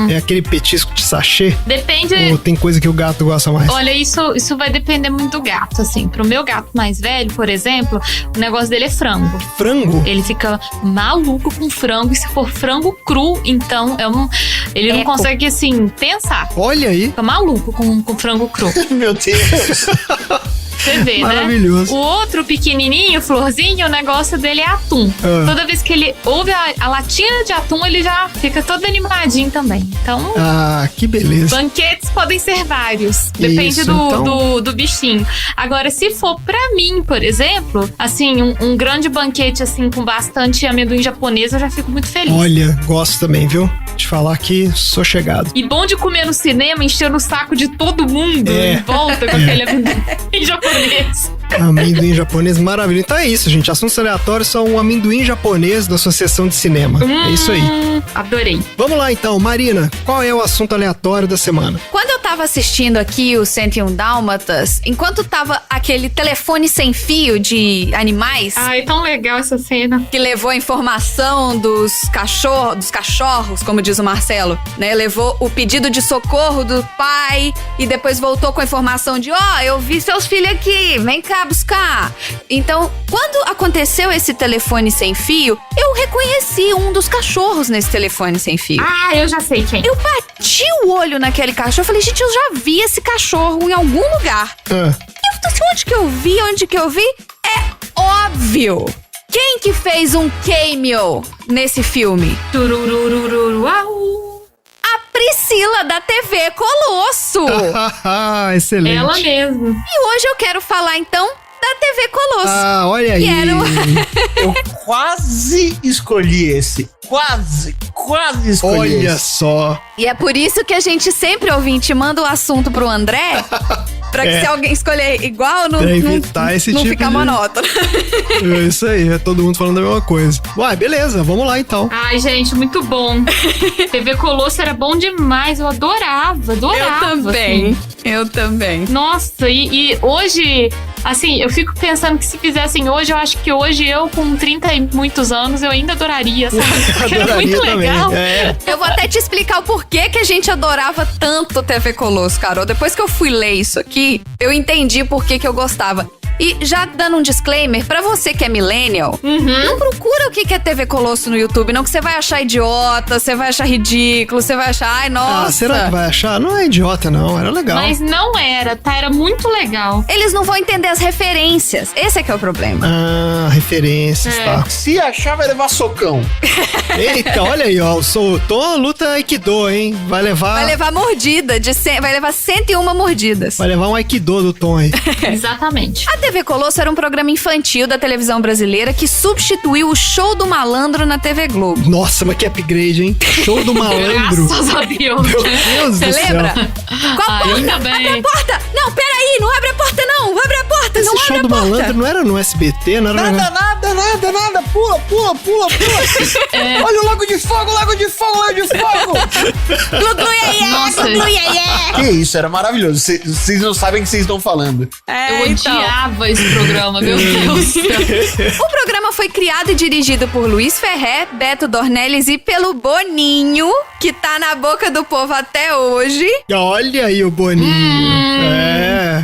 B: É aquele petisco de sachê?
F: Depende.
B: Ou tem coisa que o gato gosta mais?
F: Olha, isso vai depender muito do gato, assim. Pro meu gato mais velho, por exemplo, o negócio dele é frango.
B: Frango?
F: Ele fica maluco com frango, e se for frango cru, então ele não consegue, assim, pensar.
B: Olha aí.
F: Fica maluco com frango cru.
E: Meu Deus.
F: Você ver, né?
B: Maravilhoso.
F: O outro pequenininho, florzinho, o negócio dele é atum. Toda vez que ele ouve a latinha de atum, ele já fica todo animadinho também. Então...
B: que beleza.
F: Banquetes podem ser vários. Depende do bichinho. Agora, se for pra mim, por exemplo, assim, um grande banquete, assim, com bastante amendoim japonês, eu já fico muito feliz.
B: Olha, gosto também, viu? Te falar que sou chegado.
F: E bom de comer no cinema, enchendo o saco de todo mundo em volta com aquele amendoim japonês.
B: Amendoim japonês, maravilha. Então é isso, gente. Assuntos aleatórios são o amendoim japonês da sua sessão de cinema. É isso aí.
F: Adorei.
B: Vamos lá, então. Marina, qual é o assunto aleatório da semana?
D: Quando eu tava assistindo aqui o 101 Dálmatas, enquanto tava aquele telefone sem fio de animais...
F: Ai, tão legal essa cena.
D: Que levou a informação dos cachorros, como diz o Marcelo, né? Levou o pedido de socorro do pai e depois voltou com a informação de eu vi seus filhos aqui, vem cá buscar. Então, quando aconteceu esse telefone sem fio, eu reconheci um dos cachorros nesse telefone sem fio.
F: Eu já sei quem.
D: Eu bati o olho naquele cachorro, falei, gente, eu já vi esse cachorro em algum lugar. Onde que eu vi? É óbvio. Quem que fez um cameo nesse filme? A Priscila da TV Colosso.
B: Excelente.
F: Ela mesmo.
D: E hoje eu quero falar então da TV Colosso.
B: Olha aí.
E: Eu quase escolhi esse. Quase escolhi esse.
B: Olha só.
D: E é por isso que a gente sempre, ouvinte, manda o assunto pro André. Pra que se alguém escolher igual, não
B: tipo
D: ficar monótono.
B: É isso aí, é todo mundo falando a mesma coisa. Uai, beleza, vamos lá então.
F: Ai, gente, muito bom. TV Colosso era bom demais, eu adorava.
D: Eu também.
F: Nossa, e hoje, assim, eu fico pensando que se fizessem hoje, eu acho que hoje eu, com 30 e muitos anos, eu ainda adoraria, sabe? Porque era muito legal.
D: Eu vou até te explicar o porquê que a gente adorava tanto TV Colosso, Carol. Depois que eu fui ler isso aqui, eu entendi por que eu gostava. E já dando um disclaimer, pra você que é millennial, não procura o que é TV Colosso no YouTube, não, que você vai achar idiota, você vai achar ridículo, você vai achar, ai, nossa.
B: Será que vai achar? Não é idiota, não, era legal.
F: Mas não era, tá? Era muito legal.
D: Eles não vão entender as referências, esse é que é o problema.
B: Referências, tá.
E: Se achar, vai levar socão.
B: Eita, olha aí, ó, o Tom luta Aikido, hein? Vai levar
D: mordida, vai levar 101 mordidas.
B: Vai levar um Aikido do Tom aí.
F: Exatamente.
D: A TV Colosso era um programa infantil da televisão brasileira que substituiu o Show do Malandro na TV Globo.
B: Nossa, mas que upgrade, hein? Show do Malandro.
F: Graças a Deus.
B: Meu Deus do céu.
D: Você lembra? Qual porta?
F: Ainda bem.
D: Abre a porta! Não, peraí, não abre a porta não! Abre a porta,
B: Esse
D: não
B: Show
D: abre
B: do
D: a porta!
B: Malandro não era no SBT, não era...
E: Nada. Pula. Olha o lago de fogo.
D: Glu, iê.
E: Que isso, era maravilhoso. Vocês não sabem o que vocês estão falando.
F: Eu odiava esse programa, meu Deus.
D: O programa foi criado e dirigido por Luiz Ferré, Beto Dornelles e pelo Boninho, que tá na boca do povo até hoje.
B: Olha aí o Boninho.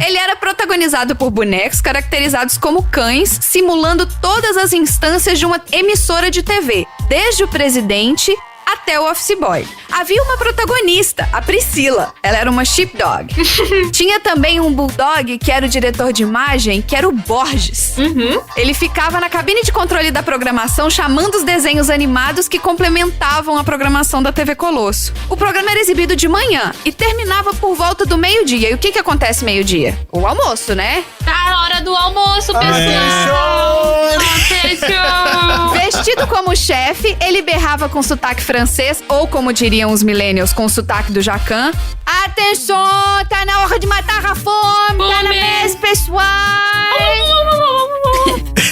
D: Ele era protagonizado por bonecos caracterizados como cães, simulando todas as instâncias de uma emissora de TV, desde o presidente até o office boy. Havia uma protagonista, a Priscila. Ela era uma sheepdog. Tinha também um bulldog, que era o diretor de imagem, que era o Borges. Ele ficava na cabine de controle da programação, chamando os desenhos animados que complementavam a programação da TV Colosso. O programa era exibido de manhã e terminava por volta do meio-dia. E o que acontece meio-dia? O almoço, né?
F: Tá na hora do almoço, pessoal! Atenção!
D: Vestido como chefe, ele berrava com sotaque francês, ou como diriam os millennials, com o sotaque do Jacan. Atenção, tá na hora de matar a fome, tá na mesa, pessoal!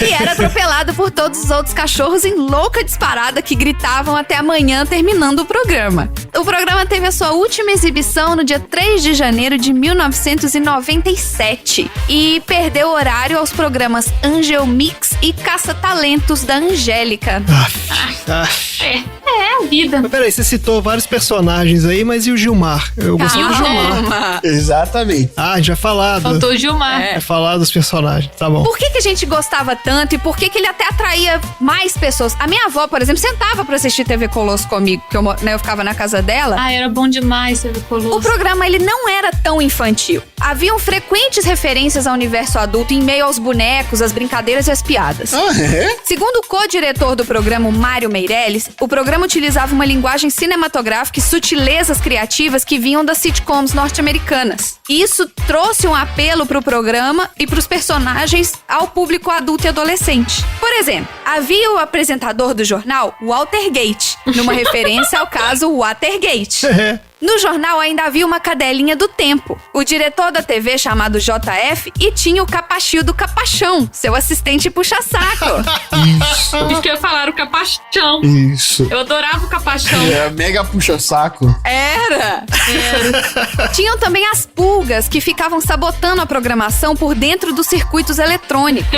D: E era atropelado por todos os outros cachorros em louca disparada que gritavam até amanhã, terminando o programa. O programa teve a sua última exibição no dia 3 de janeiro de 1997 e perdeu horário aos programas Angel Mix e Caça-Talentos da Angélica.
F: É a vida.
B: Mas peraí, você citou vários personagens aí, mas e o Gilmar? Eu gostei do Gilmar.
E: Exatamente.
B: Ah, a gente vai falar.
F: Faltou o Gilmar.
B: Vai falar dos personagens, tá bom.
D: Por que a gente gostava tanto e por que ele até atraía mais pessoas? A minha avó, por exemplo, sentava pra assistir TV Colosso comigo, porque eu ficava na casa dela.
F: Ah, era bom demais TV Colosso.
D: O programa, ele não era tão infantil. Haviam frequentes referências ao universo adulto em meio aos bonecos, as brincadeiras e as piadas.
E: Ah, é?
D: Segundo o co-diretor do programa, Mário Meirelles, o programa utilizava uma linguagem cinematográfica e sutilezas criativas que vinham das sitcoms norte-americanas. Isso trouxe um apelo pro programa e pros personagens ao público adulto e adolescente. Por exemplo, havia o apresentador do jornal, Walter Gate, numa referência ao caso Watergate. No jornal ainda havia uma cadelinha do tempo. O diretor da TV, chamado JF, e tinha o Capachio do Capachão, seu assistente puxa-saco.
F: Isso que eu ia falar, o Capachão.
E: Isso.
F: Eu adorava o Capachão.
E: É mega puxa-saco.
D: Era. Tinham também as pulgas, que ficavam sabotando a programação por dentro dos circuitos eletrônicos.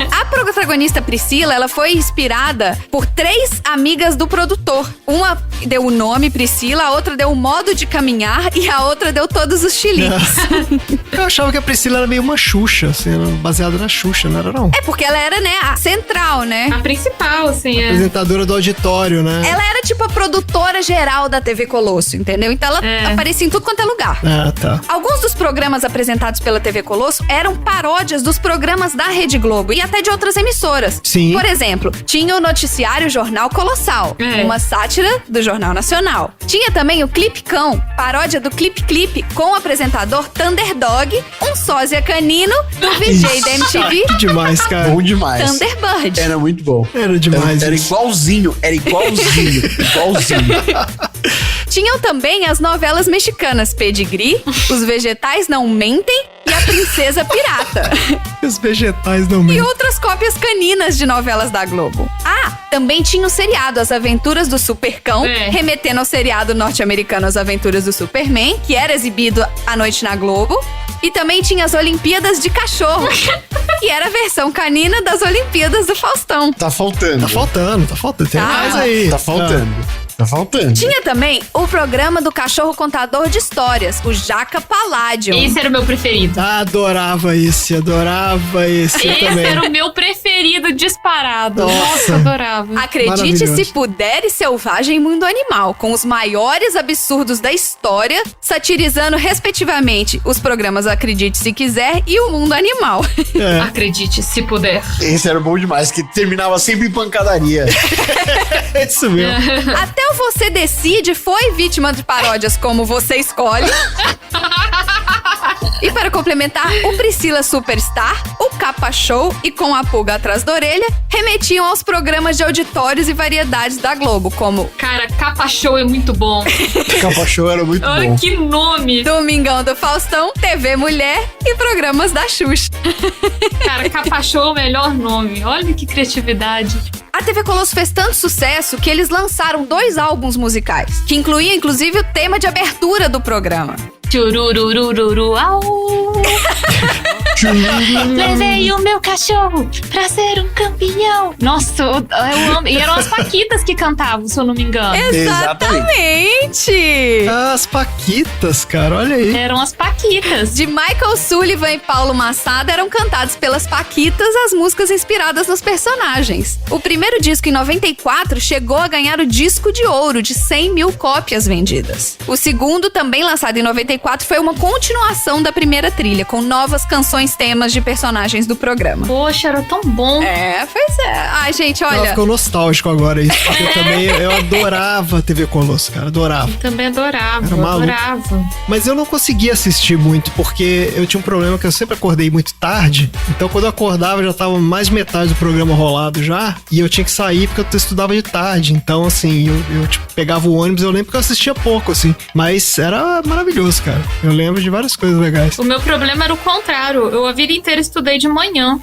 D: A protagonista Priscila, ela foi inspirada por 3 amigas do produtor. Uma deu o nome Priscila, a outra deu o modo de caminhar e a outra deu todos os chiliques.
B: Eu achava que a Priscila era meio uma Xuxa, assim, baseada na Xuxa, não era não?
D: É porque ela era, né, a central, né?
F: A principal, assim,
B: Apresentadora do auditório, né?
D: Ela era tipo a produtora geral da TV Colosso, entendeu? Então ela aparecia em tudo quanto é lugar.
B: Ah, tá.
D: Alguns dos programas apresentados pela TV Colosso eram paródias dos programas da Rede Globo e até de outras emissoras.
B: Sim.
D: Por exemplo, tinha o noticiário Jornal Colossal, uma sátira do Jornal Nacional. Tinha também o Clip Cão, paródia do Clip Clip, com o apresentador Thunderdog, um sósia canino do VJ da MTV.
B: Que demais, cara.
E: Bom demais.
D: Thunderbird.
E: Era muito bom.
B: Era demais.
E: Era igualzinho.
D: Tinham também as novelas mexicanas Pedigree, Os Vegetais Não Mentem e A Princesa Pirata.
B: Os vegetais não
D: E
B: mentem.
D: outras cópias caninas de novelas da Globo. Ah, também tinha o seriado As Aventuras do Supercão, remetendo ao seriado norte-americano As Aventuras do Superman, que era exibido à noite na Globo. E também tinha as Olimpíadas de Cachorro, que era a versão canina das Olimpíadas do Faustão.
E: Tá faltando.
B: Tá faltando. Tem mais aí.
E: Tá faltando. Tá faltando.
D: Tinha também o programa do cachorro contador de histórias, o Jaca Palladium.
F: Esse era o meu preferido.
B: Adorava esse também.
F: Era o meu preferido disparado.
B: Nossa.
F: Adorava.
D: Acredite se puder e Selvagem Mundo Animal, com os maiores absurdos da história, satirizando respectivamente os programas Acredite Se Quiser e o Mundo Animal.
F: Acredite se puder.
E: Esse era bom demais, que terminava sempre em pancadaria.
B: É isso mesmo.
D: Até o Você Decide foi vítima de paródias como Você Escolhe. E para complementar, o Priscila Superstar, o Capa Show e Com a Pulga Atrás da Orelha remetiam aos programas de auditórios e variedades da Globo, como
F: Cara, Capa Show é muito bom.
E: Capa Show era muito
F: Olha
E: bom.
F: que nome.
D: Domingão do Faustão, TV Mulher e programas da Xuxa.
F: Cara, Capa Show é o melhor nome. Olha que criatividade.
D: A TV Colosso fez tanto sucesso que eles lançaram 2 álbuns musicais, que incluíam inclusive o tema de abertura do programa.
F: Churururururu, au. Levei o meu cachorro pra ser um campeão. Nossa, eu amo. E eram as Paquitas que cantavam, se eu não me engano.
D: Exatamente!
B: As Paquitas, cara, olha aí.
F: Eram as Paquitas.
D: De Michael Sullivan e Paulo Massada eram cantadas pelas Paquitas as músicas inspiradas nos personagens. O primeiro disco, em 94, chegou a ganhar o disco de ouro de 100 mil cópias vendidas. O segundo, também lançado em 94, foi uma continuação da primeira trilha, com novas canções temas de personagens do programa.
F: Poxa, era tão bom.
D: Pois é. Ai, gente, olha...
B: Ficou nostálgico agora isso, porque eu adorava TV Colosso, cara, adorava.
F: Eu também adorava,
B: Era maluco.
F: adorava.
B: Mas eu não conseguia assistir muito, porque eu tinha um problema que eu sempre acordei muito tarde, então quando eu acordava já tava mais metade do programa rolado já, e eu tinha que sair porque eu estudava de tarde, então assim, eu tipo, pegava o ônibus, eu lembro que eu assistia pouco, assim, mas era maravilhoso, cara. Eu lembro de várias coisas legais.
F: O meu problema era o contrário. Eu a vida inteira estudei de manhã.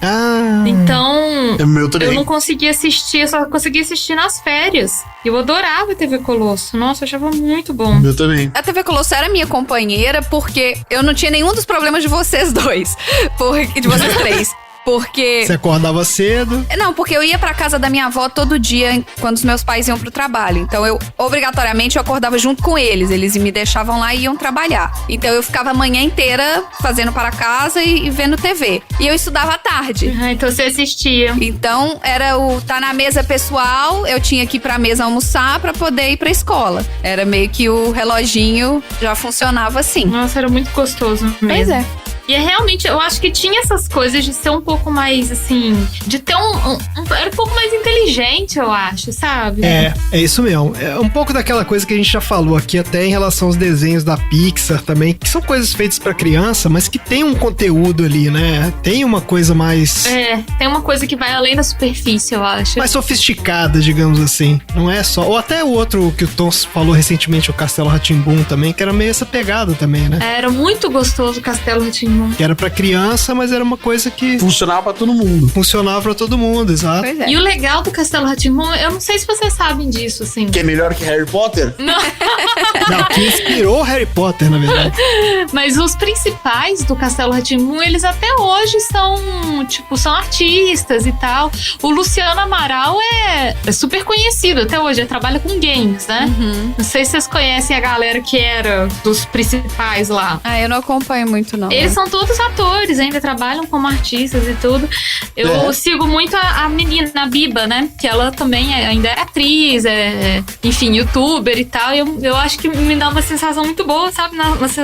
F: Então,
E: É meu também.
F: eu não conseguia assistir, eu só conseguia assistir nas férias. Eu adorava a TV Colosso. Nossa, eu achava muito bom.
E: Eu também.
D: A TV Colosso era minha companheira porque eu não tinha nenhum dos problemas de vocês dois. De vocês três. Porque...
B: Você acordava cedo?
D: Não, porque eu ia pra casa da minha avó todo dia quando os meus pais iam pro trabalho. Então eu, obrigatoriamente, eu acordava junto com eles. Eles me deixavam lá e iam trabalhar. Então eu ficava a manhã inteira fazendo para casa e vendo TV. E eu estudava à tarde.
F: Então você assistia.
D: Então era o tá na mesa pessoal, eu tinha que ir pra mesa almoçar pra poder ir pra escola. Era meio que o reloginho já funcionava assim.
F: Nossa, era muito gostoso mesmo.
D: Pois é.
F: E realmente, eu acho que tinha essas coisas de ser um pouco mais, assim... De ter era um pouco mais inteligente, eu acho, sabe?
B: É isso mesmo. É um pouco daquela coisa que a gente já falou aqui, até em relação aos desenhos da Pixar também, que são coisas feitas pra criança, mas que tem um conteúdo ali, né? Tem uma coisa mais...
F: tem uma coisa que vai além da superfície, eu acho.
B: Mais sofisticada, digamos assim. Não é só... Ou até o outro que o Tom falou recentemente, o Castelo Rá-Tim-Bum também, que era meio essa pegada também, né?
F: Era muito gostoso o Castelo Rá-Tim-Bum.
B: Que era pra criança, mas era uma coisa que...
E: Funcionava pra todo mundo.
B: Funcionava pra todo mundo, exato.
D: Pois é.
F: E o legal do Castelo Rá-Tim-Bum, eu não sei se vocês sabem disso, assim.
E: Que é melhor que Harry Potter?
F: Não.
B: Não, que inspirou Harry Potter, na verdade.
F: Mas os principais do Castelo Rá-Tim-Bum, eles até hoje são artistas e tal. O Luciano Amaral é super conhecido até hoje, ele trabalha com games, né?
D: Uhum.
F: Não sei se vocês conhecem a galera que era dos principais lá.
D: Eu não acompanho muito, não.
F: Eles são todos atores, ainda trabalham como artistas e tudo. Eu sigo muito a menina, a Biba, né? Que ela também ainda é atriz, enfim, youtuber e tal. E eu acho que me dá uma sensação muito boa, sabe?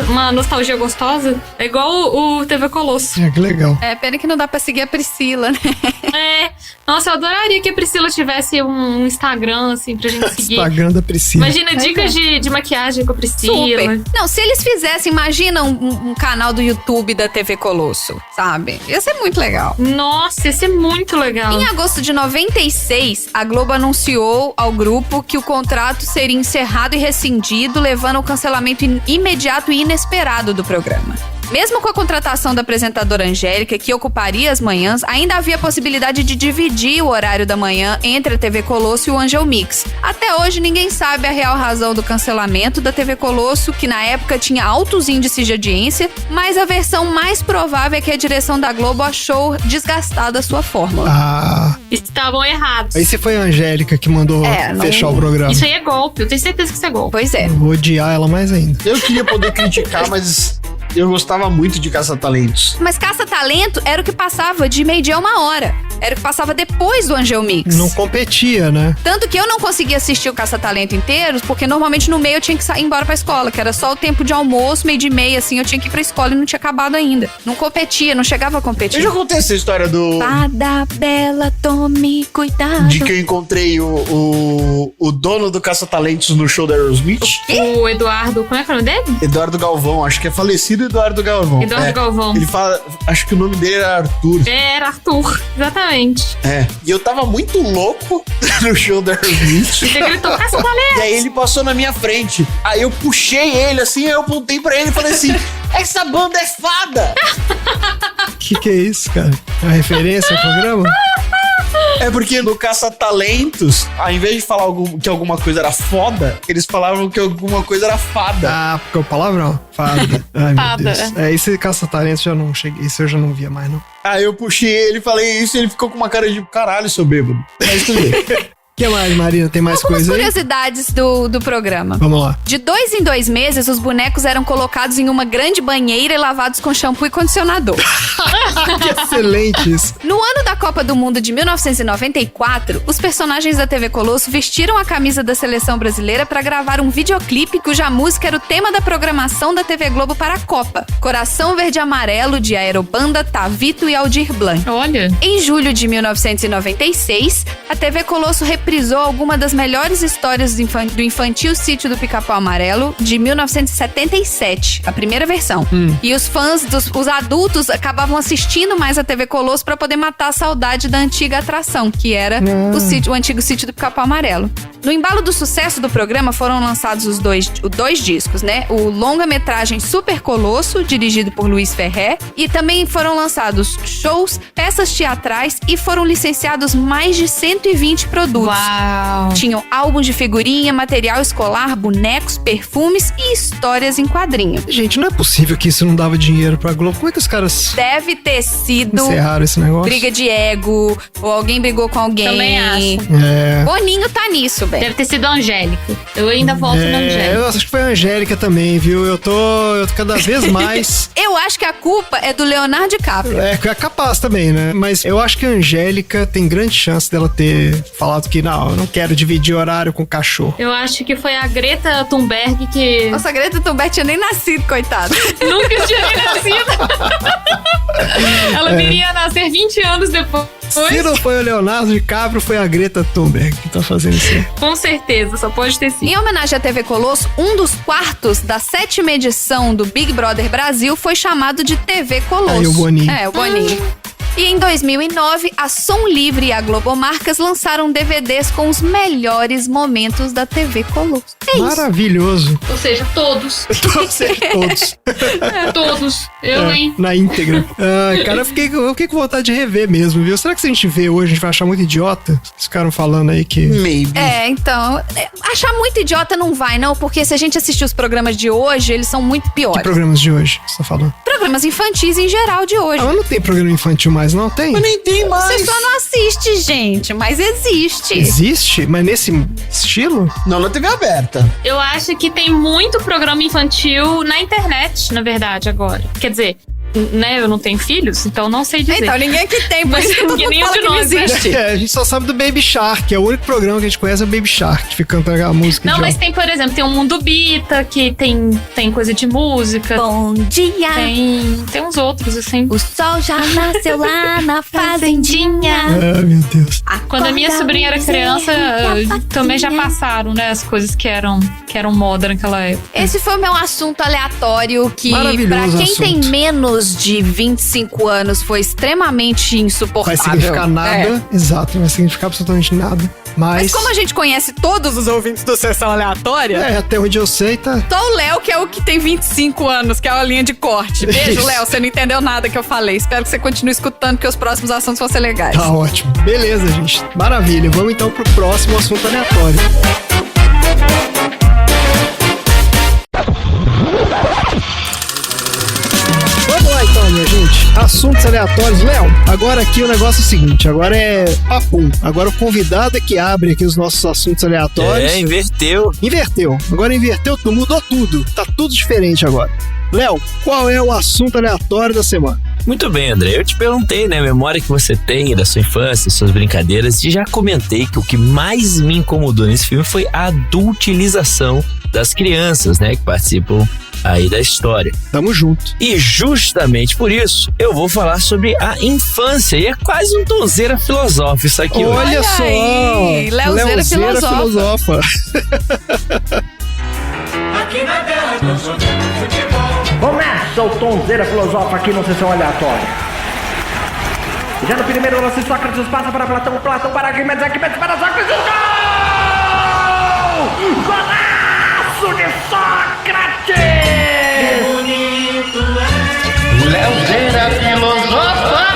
F: Uma nostalgia gostosa. É igual o TV Colosso.
B: Que legal.
D: Pena que não dá pra seguir a Priscila, né?
F: Nossa, eu adoraria que a Priscila tivesse um Instagram, assim, pra gente seguir.
B: Instagram da Priscila.
F: Imagina dicas de maquiagem com a Priscila.
D: Super. Não, se eles fizessem, imagina um canal do YouTube da TV Colosso, sabe? Ia ser muito legal.
F: Nossa, ia ser muito legal.
D: Em agosto de 96, a Globo anunciou ao grupo que o contrato seria encerrado e rescindido, levando ao cancelamento imediato e inesperado do programa. Mesmo com a contratação da apresentadora Angélica, que ocuparia as manhãs, ainda havia a possibilidade de dividir o horário da manhã entre a TV Colosso e o Angel Mix. Até hoje, ninguém sabe a real razão do cancelamento da TV Colosso, que na época tinha altos índices de audiência, mas a versão mais provável é que a direção da Globo achou desgastada a sua fórmula.
F: Estavam errados.
B: Aí você foi a Angélica que mandou fechar o programa.
F: Isso aí é golpe, eu tenho certeza que isso é golpe.
D: Pois é.
B: Eu vou odiar ela mais ainda.
E: Eu queria poder criticar, mas eu gostava muito de Caça-Talentos.
D: Mas Caça-Talento era o que passava de meio-dia a 1h. Era o que passava depois do Angel Mix.
B: Não competia, né?
D: Tanto que eu não conseguia assistir o Caça-Talento inteiro, porque normalmente no meio eu tinha que ir embora pra escola, que era só o tempo de almoço, 12:30, assim, eu tinha que ir pra escola e não tinha acabado ainda. Não competia, não chegava a competir.
E: Eu já contei essa história do...
D: Fada bela, tome cuidado.
E: De que eu encontrei o dono do Caça-Talentos no show da Aerosmith.
F: O Eduardo, como é que é o nome dele?
E: Eduardo Galvão, acho que é falecido Eduardo Galvão.
F: Eduardo Galvão.
E: Ele fala, acho que o nome dele era Arthur.
F: Era Arthur, exatamente.
E: E eu tava muito louco no show da Aerosmith.
F: Ele gritou, Caça-Talentos!
E: E aí ele passou na minha frente. Aí eu puxei ele assim, aí eu apontei pra ele e falei assim, essa banda é fada!
B: Que é isso, cara? É uma referência ao programa?
E: É porque no Caça-Talentos, ao invés de falar que alguma coisa era foda, eles falavam que alguma coisa era fada.
B: Porque o palavrão. Fada. Ai,
F: Fada.
B: meu Deus. Esse Caça-Talentos já não cheguei. Esse eu já não via mais, não.
E: Aí eu puxei ele, falei isso e ele ficou com uma cara de caralho, seu bêbado. Mas tudo bem.
B: O que mais, Marina? Tem mais
D: Algumas
B: coisa aí?
D: curiosidades do programa.
B: Vamos lá.
D: De 2 em 2 meses, os bonecos eram colocados em uma grande banheira e lavados com shampoo e condicionador.
B: Que excelente isso.
D: No ano da Copa do Mundo de 1994, os personagens da TV Colosso vestiram a camisa da seleção brasileira para gravar um videoclipe cuja música era o tema da programação da TV Globo para a Copa. Coração Verde e Amarelo, de Aerobanda, Tavito e Aldir Blanc.
F: Olha.
D: Em julho de 1996, a TV Colosso reprisou alguma das melhores histórias do infantil Sítio do Pica-Pau Amarelo, de 1977, a primeira versão. E os fãs, os adultos, acabavam assistindo mais a TV Colosso para poder matar a saudade da antiga atração, que era o antigo Sítio do Pica-Pau Amarelo. No embalo do sucesso do programa foram lançados os dois discos, né? O longa-metragem Super Colosso, dirigido por Luiz Ferré, e também foram lançados shows, peças teatrais e foram licenciados mais de 120 produtos.
F: Uau!
D: Tinham álbuns de figurinha, material escolar, bonecos, perfumes e histórias em quadrinho.
B: Gente, não é possível que isso não dava dinheiro pra Globo. Como é que os caras
D: Deve ter sido
B: encerraram esse negócio?
D: briga de ego, ou alguém brigou com alguém.
F: Também acho.
D: Boninho tá nisso, velho.
F: Deve ter sido a Angélica. Eu ainda volto na Angélica.
B: Eu acho que foi a Angélica também, viu? Eu tô cada vez mais...
D: Eu acho que a culpa é do Leonardo DiCaprio.
B: É capaz também, né? Mas eu acho que a Angélica tem grande chance dela ter falado que não, eu não quero dividir horário com o cachorro.
F: Eu acho que foi a Greta Thunberg que...
D: Nossa, a Greta Thunberg tinha nem nascido, coitada.
F: Nunca tinha nem nascido. Ela viria a nascer 20 anos depois.
B: Se não foi o Leonardo DiCaprio, foi a Greta Thunberg que tá fazendo isso aí.
F: Com certeza, só pode ter sido.
D: Em homenagem à TV Colosso, um dos quartos da 7ª edição do Big Brother Brasil foi chamado de TV Colosso.
B: Aí o Boninho.
D: É, o Boninho. E em 2009, a Som Livre e a Globo Marcas lançaram DVDs com os melhores momentos da TV Colosso. É isso.
B: Maravilhoso.
F: Ou seja, todos.
B: Todos.
F: Todos. Eu, hein?
B: Na íntegra. Cara, eu fiquei com vontade de rever mesmo, viu? Será que se a gente vê hoje, a gente vai achar muito idiota? Vocês ficaram falando aí que...
E: Maybe.
D: Então, achar muito idiota não vai, não, porque se a gente assistir os programas de hoje, eles são muito piores.
B: Que programas de hoje você tá falando?
D: Programas infantis em geral de hoje.
B: Mas não tem programa infantil mais, não tem?
E: Mas nem tem mais.
D: Você só não assiste, gente, mas existe.
B: Existe? Mas nesse estilo?
E: Não na TV aberta.
F: Eu acho que tem muito programa infantil na internet, na verdade, agora. Quer dizer, né, eu não tenho filhos, então não sei dizer.
D: Então, ninguém aqui tem, por isso que todo mundo
F: Nenhum
D: fala
F: de
D: que não
F: nós, né?
D: existe.
B: A gente só sabe do Baby Shark, é o único programa que a gente conhece é o Baby Shark, que fica cantando a música.
F: Não,
B: de
F: mas tem, por exemplo, tem o Mundo Bita, que tem coisa de música.
D: Bom dia,
F: Tem uns outros, assim.
D: o sol já nasceu lá na fazendinha.
B: Ah, meu Deus.
F: Quando a minha sobrinha era criança, também já passaram, né, as coisas que eram moda naquela época.
D: Esse foi o meu assunto aleatório que,
B: Maravilhoso
D: pra quem
B: assunto.
D: tem menos de 25 anos, foi extremamente
B: Vai
D: insuportável.
B: significar nada.
D: É.
B: Exato, não vai significar absolutamente nada.
D: Mas como a gente conhece todos os ouvintes do Sessão Aleatória,
B: até onde eu sei, tá...
D: só o Léo, que é o que tem 25 anos, que é a linha de corte. Beijo,
B: Isso.
D: Léo, você não entendeu nada que eu falei. Espero que você continue escutando, que os próximos assuntos vão ser legais.
B: Tá ótimo. Beleza, gente. Maravilha. Vamos então pro próximo assunto aleatório. Vamos lá então, minha gente. Assuntos aleatórios. Léo, agora aqui o negócio é o seguinte. Agora é papum. Agora o convidado é que abre aqui os nossos assuntos aleatórios.
G: Inverteu.
B: Inverteu. Agora inverteu tudo. Mudou tudo. Tá tudo diferente agora. Léo, qual é o assunto aleatório da semana?
G: Muito bem, André. Eu te perguntei, né, a memória que você tem da sua infância, suas brincadeiras, e já comentei que o que mais me incomodou nesse filme foi a adultilização das crianças, né, que participam aí da história.
B: Tamo junto.
G: E justamente por isso, eu vou falar sobre a infância, e é quase um tonzeira filosófico isso aqui. hoje.
B: Olha só!
D: aí, Leozeira filosofa.
H: Aqui na terra do futebol.
I: Começa o Tonzeira Filosófico aqui no Sessão Aleatória. Já no primeiro lance, Sócrates passa para Platão, Platão para Arquimedes, Arquimedes para Sócrates, gol! Golaço de Sócrates!
H: Que bonito é.
I: Leozeira Filosófica!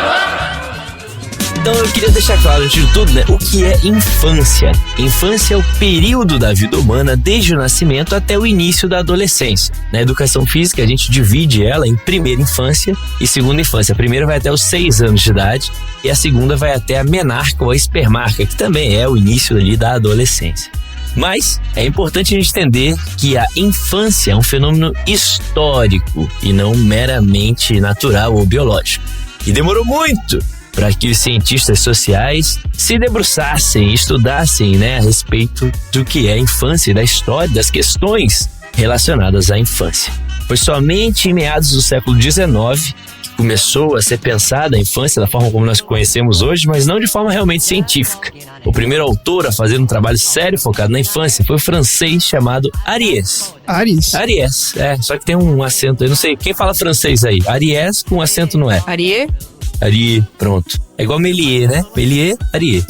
G: Então eu queria deixar claro, antes de tudo, né, o que é infância. Infância é o período da vida humana desde o nascimento até o início da adolescência. Na educação física, a gente divide ela em primeira infância e segunda infância. A primeira vai até os 6 anos de idade e a segunda vai até a menarca ou a espermarca, que também é o início ali da adolescência. Mas é importante a gente entender que a infância é um fenômeno histórico e não meramente natural ou biológico. E demorou muito para que os cientistas sociais se debruçassem e estudassem, né, a respeito do que é a infância e da história, das questões relacionadas à infância. Foi somente em meados do século XIX que começou a ser pensada a infância da forma como nós conhecemos hoje, mas não de forma realmente científica. O primeiro autor a fazer um trabalho sério focado na infância foi o francês chamado Ariès. Ariès, só que tem um acento aí, não sei, quem fala francês aí? Ariès com acento não é?
D: Ariê?
G: Ari, pronto. É igual Méliès, né? Méliès, Arié.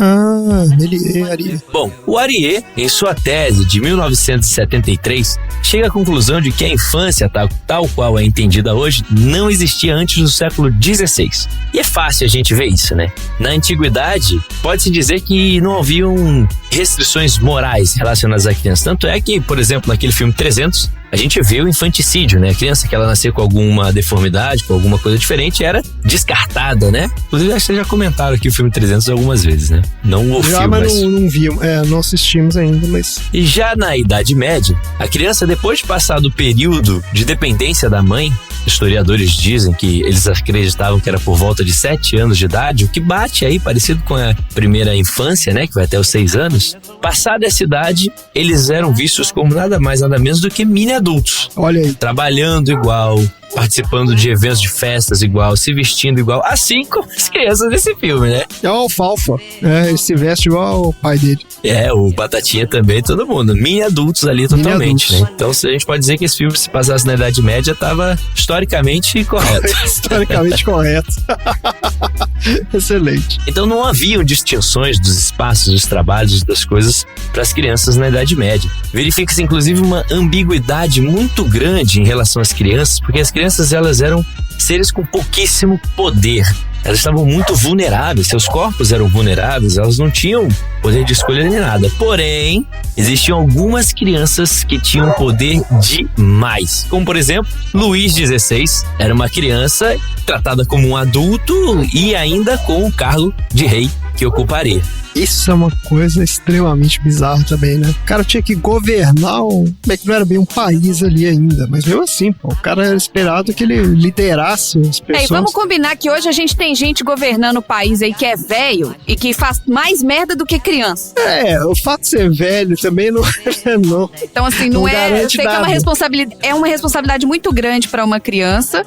B: Méliès, Arié.
G: Bom, o Arié, em sua tese de 1973, chega à conclusão de que a infância, tal qual é entendida hoje, não existia antes do século XVI. E é fácil a gente ver isso, né? Na antiguidade, pode-se dizer que não haviam restrições morais relacionadas à criança. Tanto é que, por exemplo, naquele filme 300, a gente vê o infanticídio, né? A criança que ela nasceu com alguma deformidade, com alguma coisa diferente, era descartada, né? Inclusive, acho que vocês já comentaram aqui o filme 300 algumas vezes, né? Não o filme,
B: mas não vimos, não assistimos ainda, mas...
G: E já na Idade Média, a criança, depois de passar do período de dependência da mãe, historiadores dizem que eles acreditavam que era por volta de 7 anos de idade, o que bate aí, parecido com a primeira infância, né? Que vai até os 6 anos. Passada essa idade, eles eram vistos como nada mais, nada menos do que mini-adultos.
B: Olha aí.
G: Trabalhando igual, participando de eventos de festas igual, se vestindo igual, assim como as crianças desse filme, né?
B: É o Alfalfa, ele se veste igual o pai dele.
G: O Batatinha também, todo mundo. Mini-adultos ali totalmente, né? Então a gente pode dizer que esse filme, se passasse na Idade Média, estava historicamente correto.
B: Historicamente correto. Excelente.
G: Então não haviam distinções dos espaços, dos trabalhos, das coisas para as crianças na Idade Média. Verifica-se inclusive uma ambiguidade muito grande em relação às crianças, porque as crianças elas eram seres com pouquíssimo poder. Elas estavam muito vulneráveis, seus corpos eram vulneráveis, elas não tinham poder de escolha nem nada. Porém, existiam algumas crianças que tinham poder demais. Como, por exemplo, Luís XVI era uma criança tratada como um adulto e ainda com o cargo de rei que ocuparia.
B: Isso é uma coisa extremamente bizarra também, né? O cara tinha que governar que não era bem um país ali ainda, mas mesmo assim, o cara era esperado que ele liderasse as pessoas.
D: E vamos combinar que hoje a gente tem gente governando o país aí que é velho e que faz mais merda do que criança.
B: O fato de ser velho também não...
D: Então assim, não é... Eu sei
B: nada.
D: Que é uma responsabilidade muito grande pra uma criança,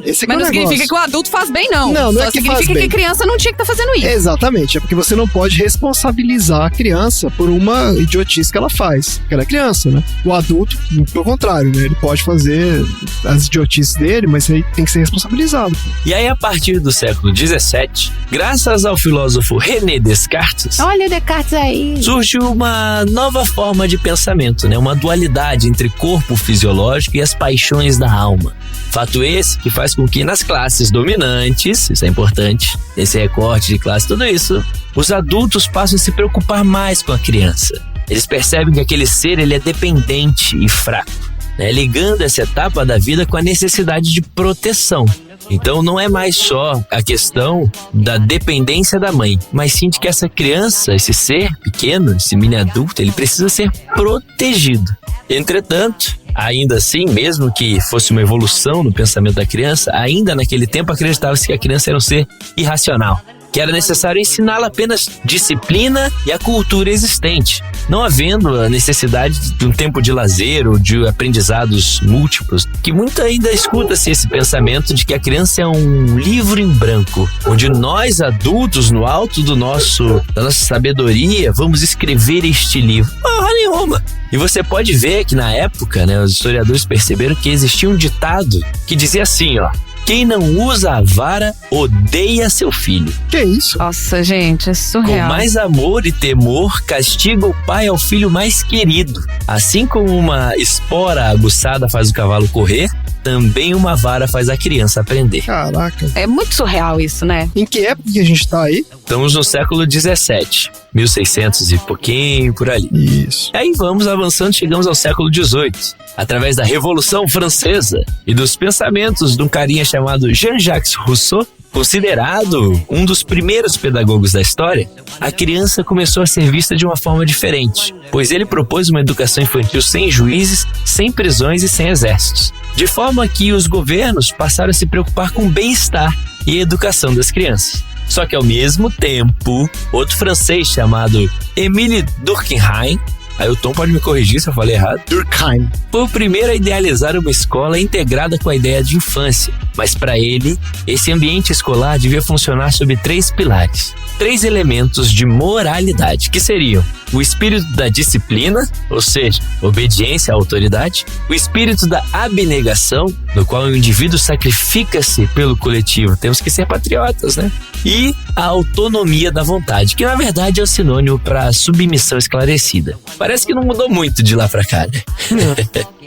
B: esse
D: mas não significa que o adulto faz bem, não.
B: Não
D: Só
B: é que
D: significa que a criança não tinha que estar fazendo isso.
B: Exatamente, é porque você não pode responsabilizar a criança por uma idiotice que ela faz, porque ela é criança, né? O adulto, pelo contrário, né? Ele pode fazer as idiotices dele, mas ele tem que ser responsabilizado.
G: E aí, a partir do século XVII, graças ao filósofo René Descartes,
D: olha o Descartes aí,
G: surge uma nova forma de pensamento, né? Uma dualidade entre corpo fisiológico e as paixões da alma. Fato esse que faz com que nas classes dominantes, isso é importante, esse recorte de classe, tudo isso, os adultos passam a se preocupar mais com a criança. Eles percebem que aquele ser ele é dependente e fraco, né? Ligando essa etapa da vida com a necessidade de proteção. Então não é mais só a questão da dependência da mãe, mas sim de que essa criança, esse ser pequeno, esse mini adulto, ele precisa ser protegido. Entretanto, ainda assim, mesmo que fosse uma evolução no pensamento da criança, ainda naquele tempo acreditava-se que a criança era um ser irracional, que era necessário ensiná-la apenas disciplina e a cultura existente, não havendo a necessidade de um tempo de lazer ou de aprendizados múltiplos, que muito ainda escuta-se esse pensamento de que a criança é um livro em branco, onde nós adultos, no alto da nossa sabedoria, vamos escrever este livro. Porra nenhuma! E você pode ver que na época, né, os historiadores perceberam que existia um ditado que dizia assim, quem não usa a vara odeia seu filho.
B: Que isso?
D: Nossa, gente, é surreal.
G: Com mais amor e temor, castiga o pai ao filho mais querido. Assim como uma espora aguçada faz o cavalo correr, também uma vara faz a criança aprender.
B: Caraca.
D: É muito surreal isso, né?
B: Em que época que a gente tá aí?
G: Estamos no século XVII, 1600 e pouquinho, por ali.
B: Isso.
G: Aí vamos avançando, chegamos ao século XVIII. Através da Revolução Francesa e dos pensamentos de um carinha chamado Jean-Jacques Rousseau, considerado um dos primeiros pedagogos da história, a criança começou a ser vista de uma forma diferente, pois ele propôs uma educação infantil sem juízes, sem prisões e sem exércitos, de forma que os governos passaram a se preocupar com o bem-estar e a educação das crianças. Só que ao mesmo tempo, outro francês chamado Émile Durkheim, aí o Tom pode me corrigir se eu falei errado,
B: Durkheim,
G: foi o primeiro a idealizar uma escola integrada com a ideia de infância. Mas para ele, esse ambiente escolar devia funcionar sob 3 pilares. 3 elementos de moralidade, que seriam o espírito da disciplina, ou seja, obediência à autoridade, o espírito da abnegação, no qual o indivíduo sacrifica-se pelo coletivo. Temos que ser patriotas, né? E a autonomia da vontade, que na verdade é o sinônimo para submissão esclarecida. Parece que não mudou muito de lá para cá, né?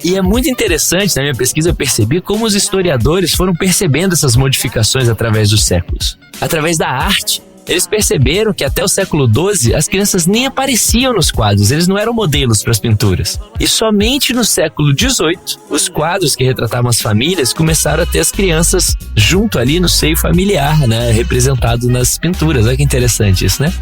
G: E é muito interessante, na minha pesquisa eu percebi como os historiadores foram percebendo essas modificações através dos séculos. Através da arte, eles perceberam que até o século XII as crianças nem apareciam nos quadros, eles não eram modelos para as pinturas. E somente no século XVIII, os quadros que retratavam as famílias começaram a ter as crianças junto ali no seio familiar, né, representado nas pinturas. Olha que interessante isso, né?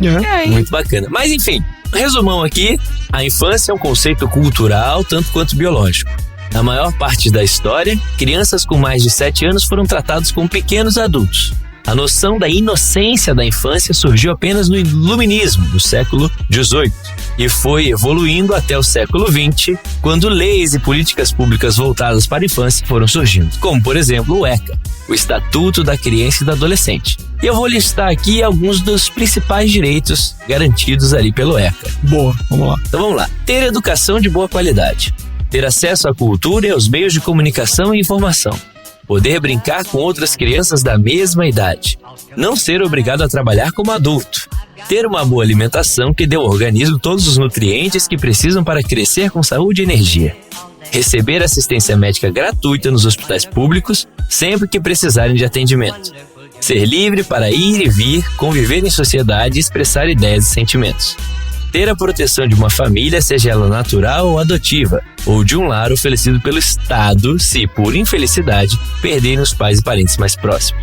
G: Muito bacana. Mas enfim, resumão aqui, a infância é um conceito cultural tanto quanto biológico. Na maior parte da história, crianças com mais de 7 anos foram tratados como pequenos adultos. A noção da inocência da infância surgiu apenas no Iluminismo, no século XVIII, e foi evoluindo até o século XX, quando leis e políticas públicas voltadas para a infância foram surgindo, como, por exemplo, o ECA, o Estatuto da Criança e do Adolescente. E eu vou listar aqui alguns dos principais direitos garantidos ali pelo ECA.
B: Boa, vamos lá.
G: Então vamos lá. Ter educação de boa qualidade. Ter acesso à cultura e aos meios de comunicação e informação. Poder brincar com outras crianças da mesma idade. Não ser obrigado a trabalhar como adulto. Ter uma boa alimentação que dê ao organismo todos os nutrientes que precisam para crescer com saúde e energia. Receber assistência médica gratuita nos hospitais públicos sempre que precisarem de atendimento. Ser livre para ir e vir, conviver em sociedade e expressar ideias e sentimentos. Ter a proteção de uma família, seja ela natural ou adotiva, ou de um lar oferecido pelo Estado, se, por infelicidade, perderem os pais e parentes mais próximos.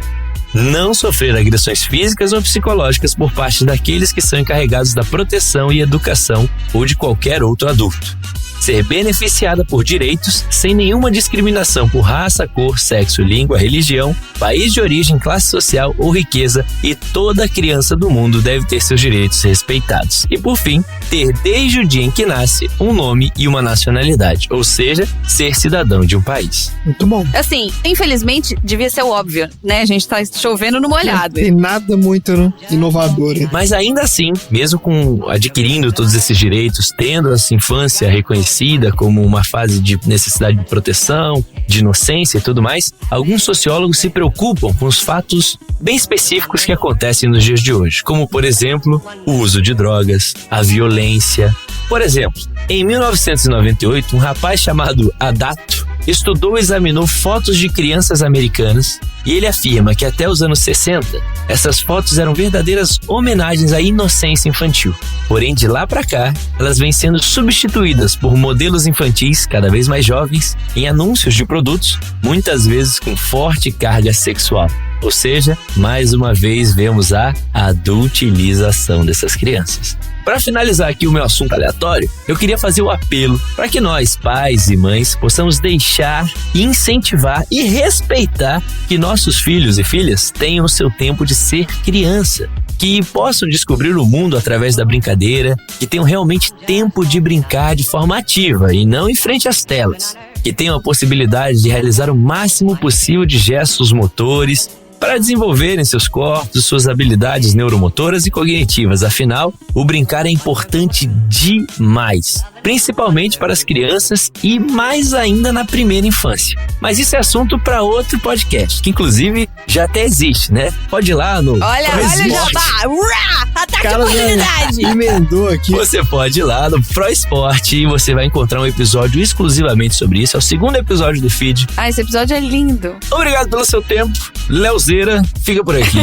G: Não sofrer agressões físicas ou psicológicas por parte daqueles que são encarregados da proteção e educação ou de qualquer outro adulto. Ser beneficiada por direitos sem nenhuma discriminação por raça, cor, sexo, língua, religião, país de origem, classe social ou riqueza, e toda criança do mundo deve ter seus direitos respeitados. E por fim, ter desde o dia em que nasce um nome e uma nacionalidade, ou seja, ser cidadão de um país.
B: Muito bom.
D: Assim, infelizmente, devia ser o óbvio, né? A gente tá chovendo no molhado.
B: Não tem nada muito inovador.
G: Mas ainda assim, mesmo com adquirindo todos esses direitos, tendo essa infância reconhecida como uma fase de necessidade de proteção, de inocência e tudo mais, alguns sociólogos se preocupam com os fatos bem específicos que acontecem nos dias de hoje, como, por exemplo, o uso de drogas, a violência. Por exemplo, em 1998, um rapaz chamado Adato estudou e examinou fotos de crianças americanas e ele afirma que até os anos 60, essas fotos eram verdadeiras homenagens à inocência infantil. Porém, de lá para cá, elas vêm sendo substituídas por modelos infantis cada vez mais jovens em anúncios de produtos, muitas vezes com forte carga sexual. Ou seja, mais uma vez vemos a adultilização dessas crianças. Para finalizar aqui o meu assunto aleatório, eu queria fazer o apelo para que nós, pais e mães, possamos deixar, incentivar e respeitar que nossos filhos e filhas tenham o seu tempo de ser criança, que possam descobrir o mundo através da brincadeira, que tenham realmente tempo de brincar de forma ativa e não em frente às telas, que tenham a possibilidade de realizar o máximo possível de gestos motores, para desenvolverem seus corpos, suas habilidades neuromotoras e cognitivas. Afinal, o brincar é importante demais, principalmente para as crianças e mais ainda na primeira infância. Mas isso é assunto para outro podcast, que inclusive já até existe, né? Pode ir lá no...
D: Olha, Jabá! Ataque de oportunidade!
B: Emendou aqui.
G: Você pode ir lá no Pro Esporte e você vai encontrar um episódio exclusivamente sobre isso. É o segundo episódio do feed.
D: Ah, esse episódio é lindo.
G: Obrigado pelo seu tempo. Leozeira, fica por aqui.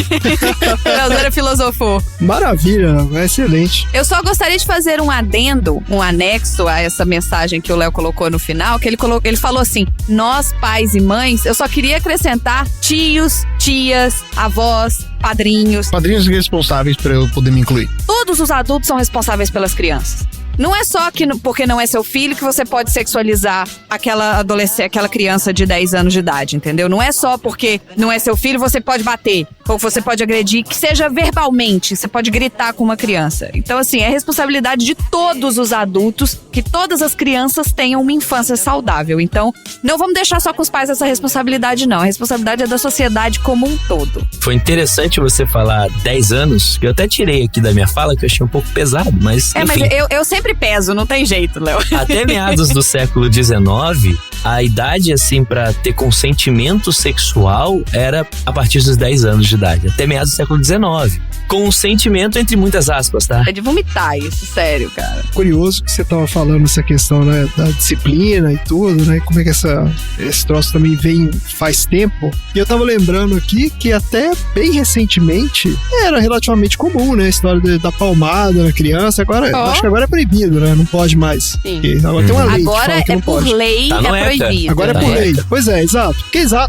D: Leozeira filosofou.
B: Maravilha, excelente.
D: Eu só gostaria de fazer um adendo, um anexo a essa mensagem que o Léo colocou no final, que ele falou assim: nós, pais e mães, eu só queria acrescentar tios, tias, avós, padrinhos.
B: Padrinhos responsáveis para eu poder me incluir.
D: Todos os adultos são responsáveis pelas crianças. Não é só que porque não é seu filho que você pode sexualizar aquela adolescente, aquela criança de 10 anos de idade, entendeu? Não é só porque não é seu filho você pode bater, ou você pode agredir, que seja verbalmente, você pode gritar com uma criança. Então, assim, é responsabilidade de todos os adultos que todas as crianças tenham uma infância saudável. Então, não vamos deixar só com os pais essa responsabilidade, não. A responsabilidade é da sociedade como um todo.
G: Foi interessante você falar 10 anos, que eu até tirei aqui da minha fala, que eu achei um pouco pesado, mas enfim.
D: Mas eu sempre sempre peso, não tem jeito, Léo.
G: Até meados do século XIX, a idade, assim, pra ter consentimento sexual era a partir dos 10 anos de idade. Até meados do século XIX. Consentimento entre muitas aspas, tá?
D: É de vomitar isso, sério, cara.
B: Curioso que você tava falando essa questão, né, da disciplina e tudo, né? Como é que esse troço também vem faz tempo. E eu tava lembrando aqui que até bem recentemente era relativamente comum, né? A história da palmada na criança. Agora, acho que agora é proibido, né? Não pode mais.
D: Sim.
B: Agora tem uma lei
D: agora
B: que fala que
D: é
B: não
D: por
B: pode.
D: lei,
G: Tá no
D: é
G: ECA.
D: proibido.
B: Agora é por lei. Pois é, exato.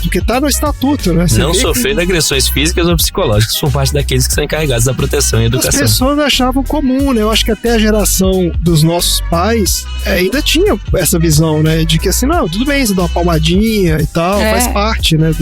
B: Porque tá no estatuto, né? Você
G: Não
B: vê que
G: sofrendo agressões físicas ou psicológicas por parte daqueles que são encarregados da proteção e
B: as
G: educação.
B: pessoas achavam comum, né? Eu acho que até a geração dos nossos pais ainda tinha essa visão, né? De que assim, não, tudo bem, você dá uma palmadinha e tal, faz parte, né?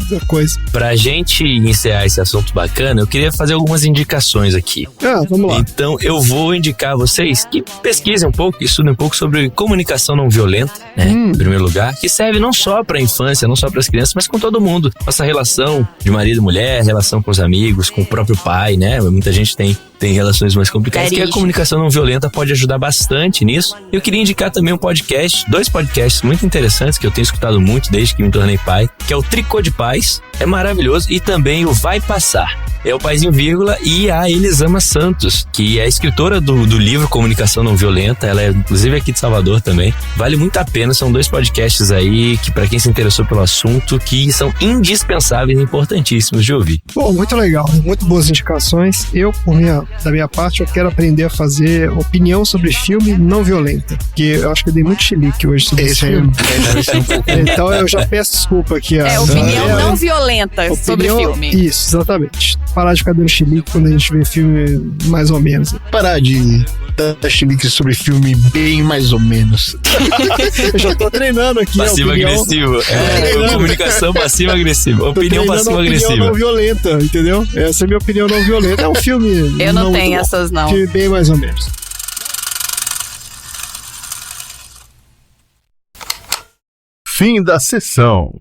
B: Da coisa.
G: Pra gente encerrar esse assunto bacana, eu queria fazer algumas indicações aqui.
B: Vamos lá.
G: Então, eu vou indicar a vocês que pesquisem um pouco, estudem um pouco sobre comunicação não violenta, né? Em primeiro lugar, que serve não só pra infância, não só pras crianças, mas com todo mundo. Nossa relação de marido e mulher, relação com os amigos, com o próprio pai, né? Muita gente tem relações mais complicadas, que a comunicação não violenta pode ajudar bastante nisso. Eu queria indicar também dois podcasts muito interessantes que eu tenho escutado muito desde que me tornei pai, que é o Tricô de Paz, é maravilhoso, e também o Vai Passar. É o Paizinho Vírgula e a Elisama Santos, que é a escritora do livro Comunicação Não Violenta, ela é inclusive aqui de Salvador também. Vale muito a pena, são 2 podcasts aí que pra quem se interessou pelo assunto, que são indispensáveis e importantíssimos de ouvir.
B: Bom, muito legal, muito boas indicações. Da minha parte, eu quero aprender a fazer opinião sobre filme não violenta, porque eu acho que eu dei muito chilique hoje sobre esse filme. Então eu já peço desculpa aqui.
D: Opinião não violenta sobre filme.
B: Isso, exatamente. Parar de ficar dando chilique quando a gente vê filme mais ou menos.
E: Parar de dar chilique sobre filme bem mais ou menos.
B: Eu já tô treinando aqui.
G: Passivo-agressivo. Comunicação passiva-agressiva. Opinião passiva-agressiva.
B: Opinião não violenta, entendeu? Essa é a minha opinião não violenta. É um filme...
D: Eu não tenho essas, não.
B: Filme bem mais ou menos.
A: Fim da sessão.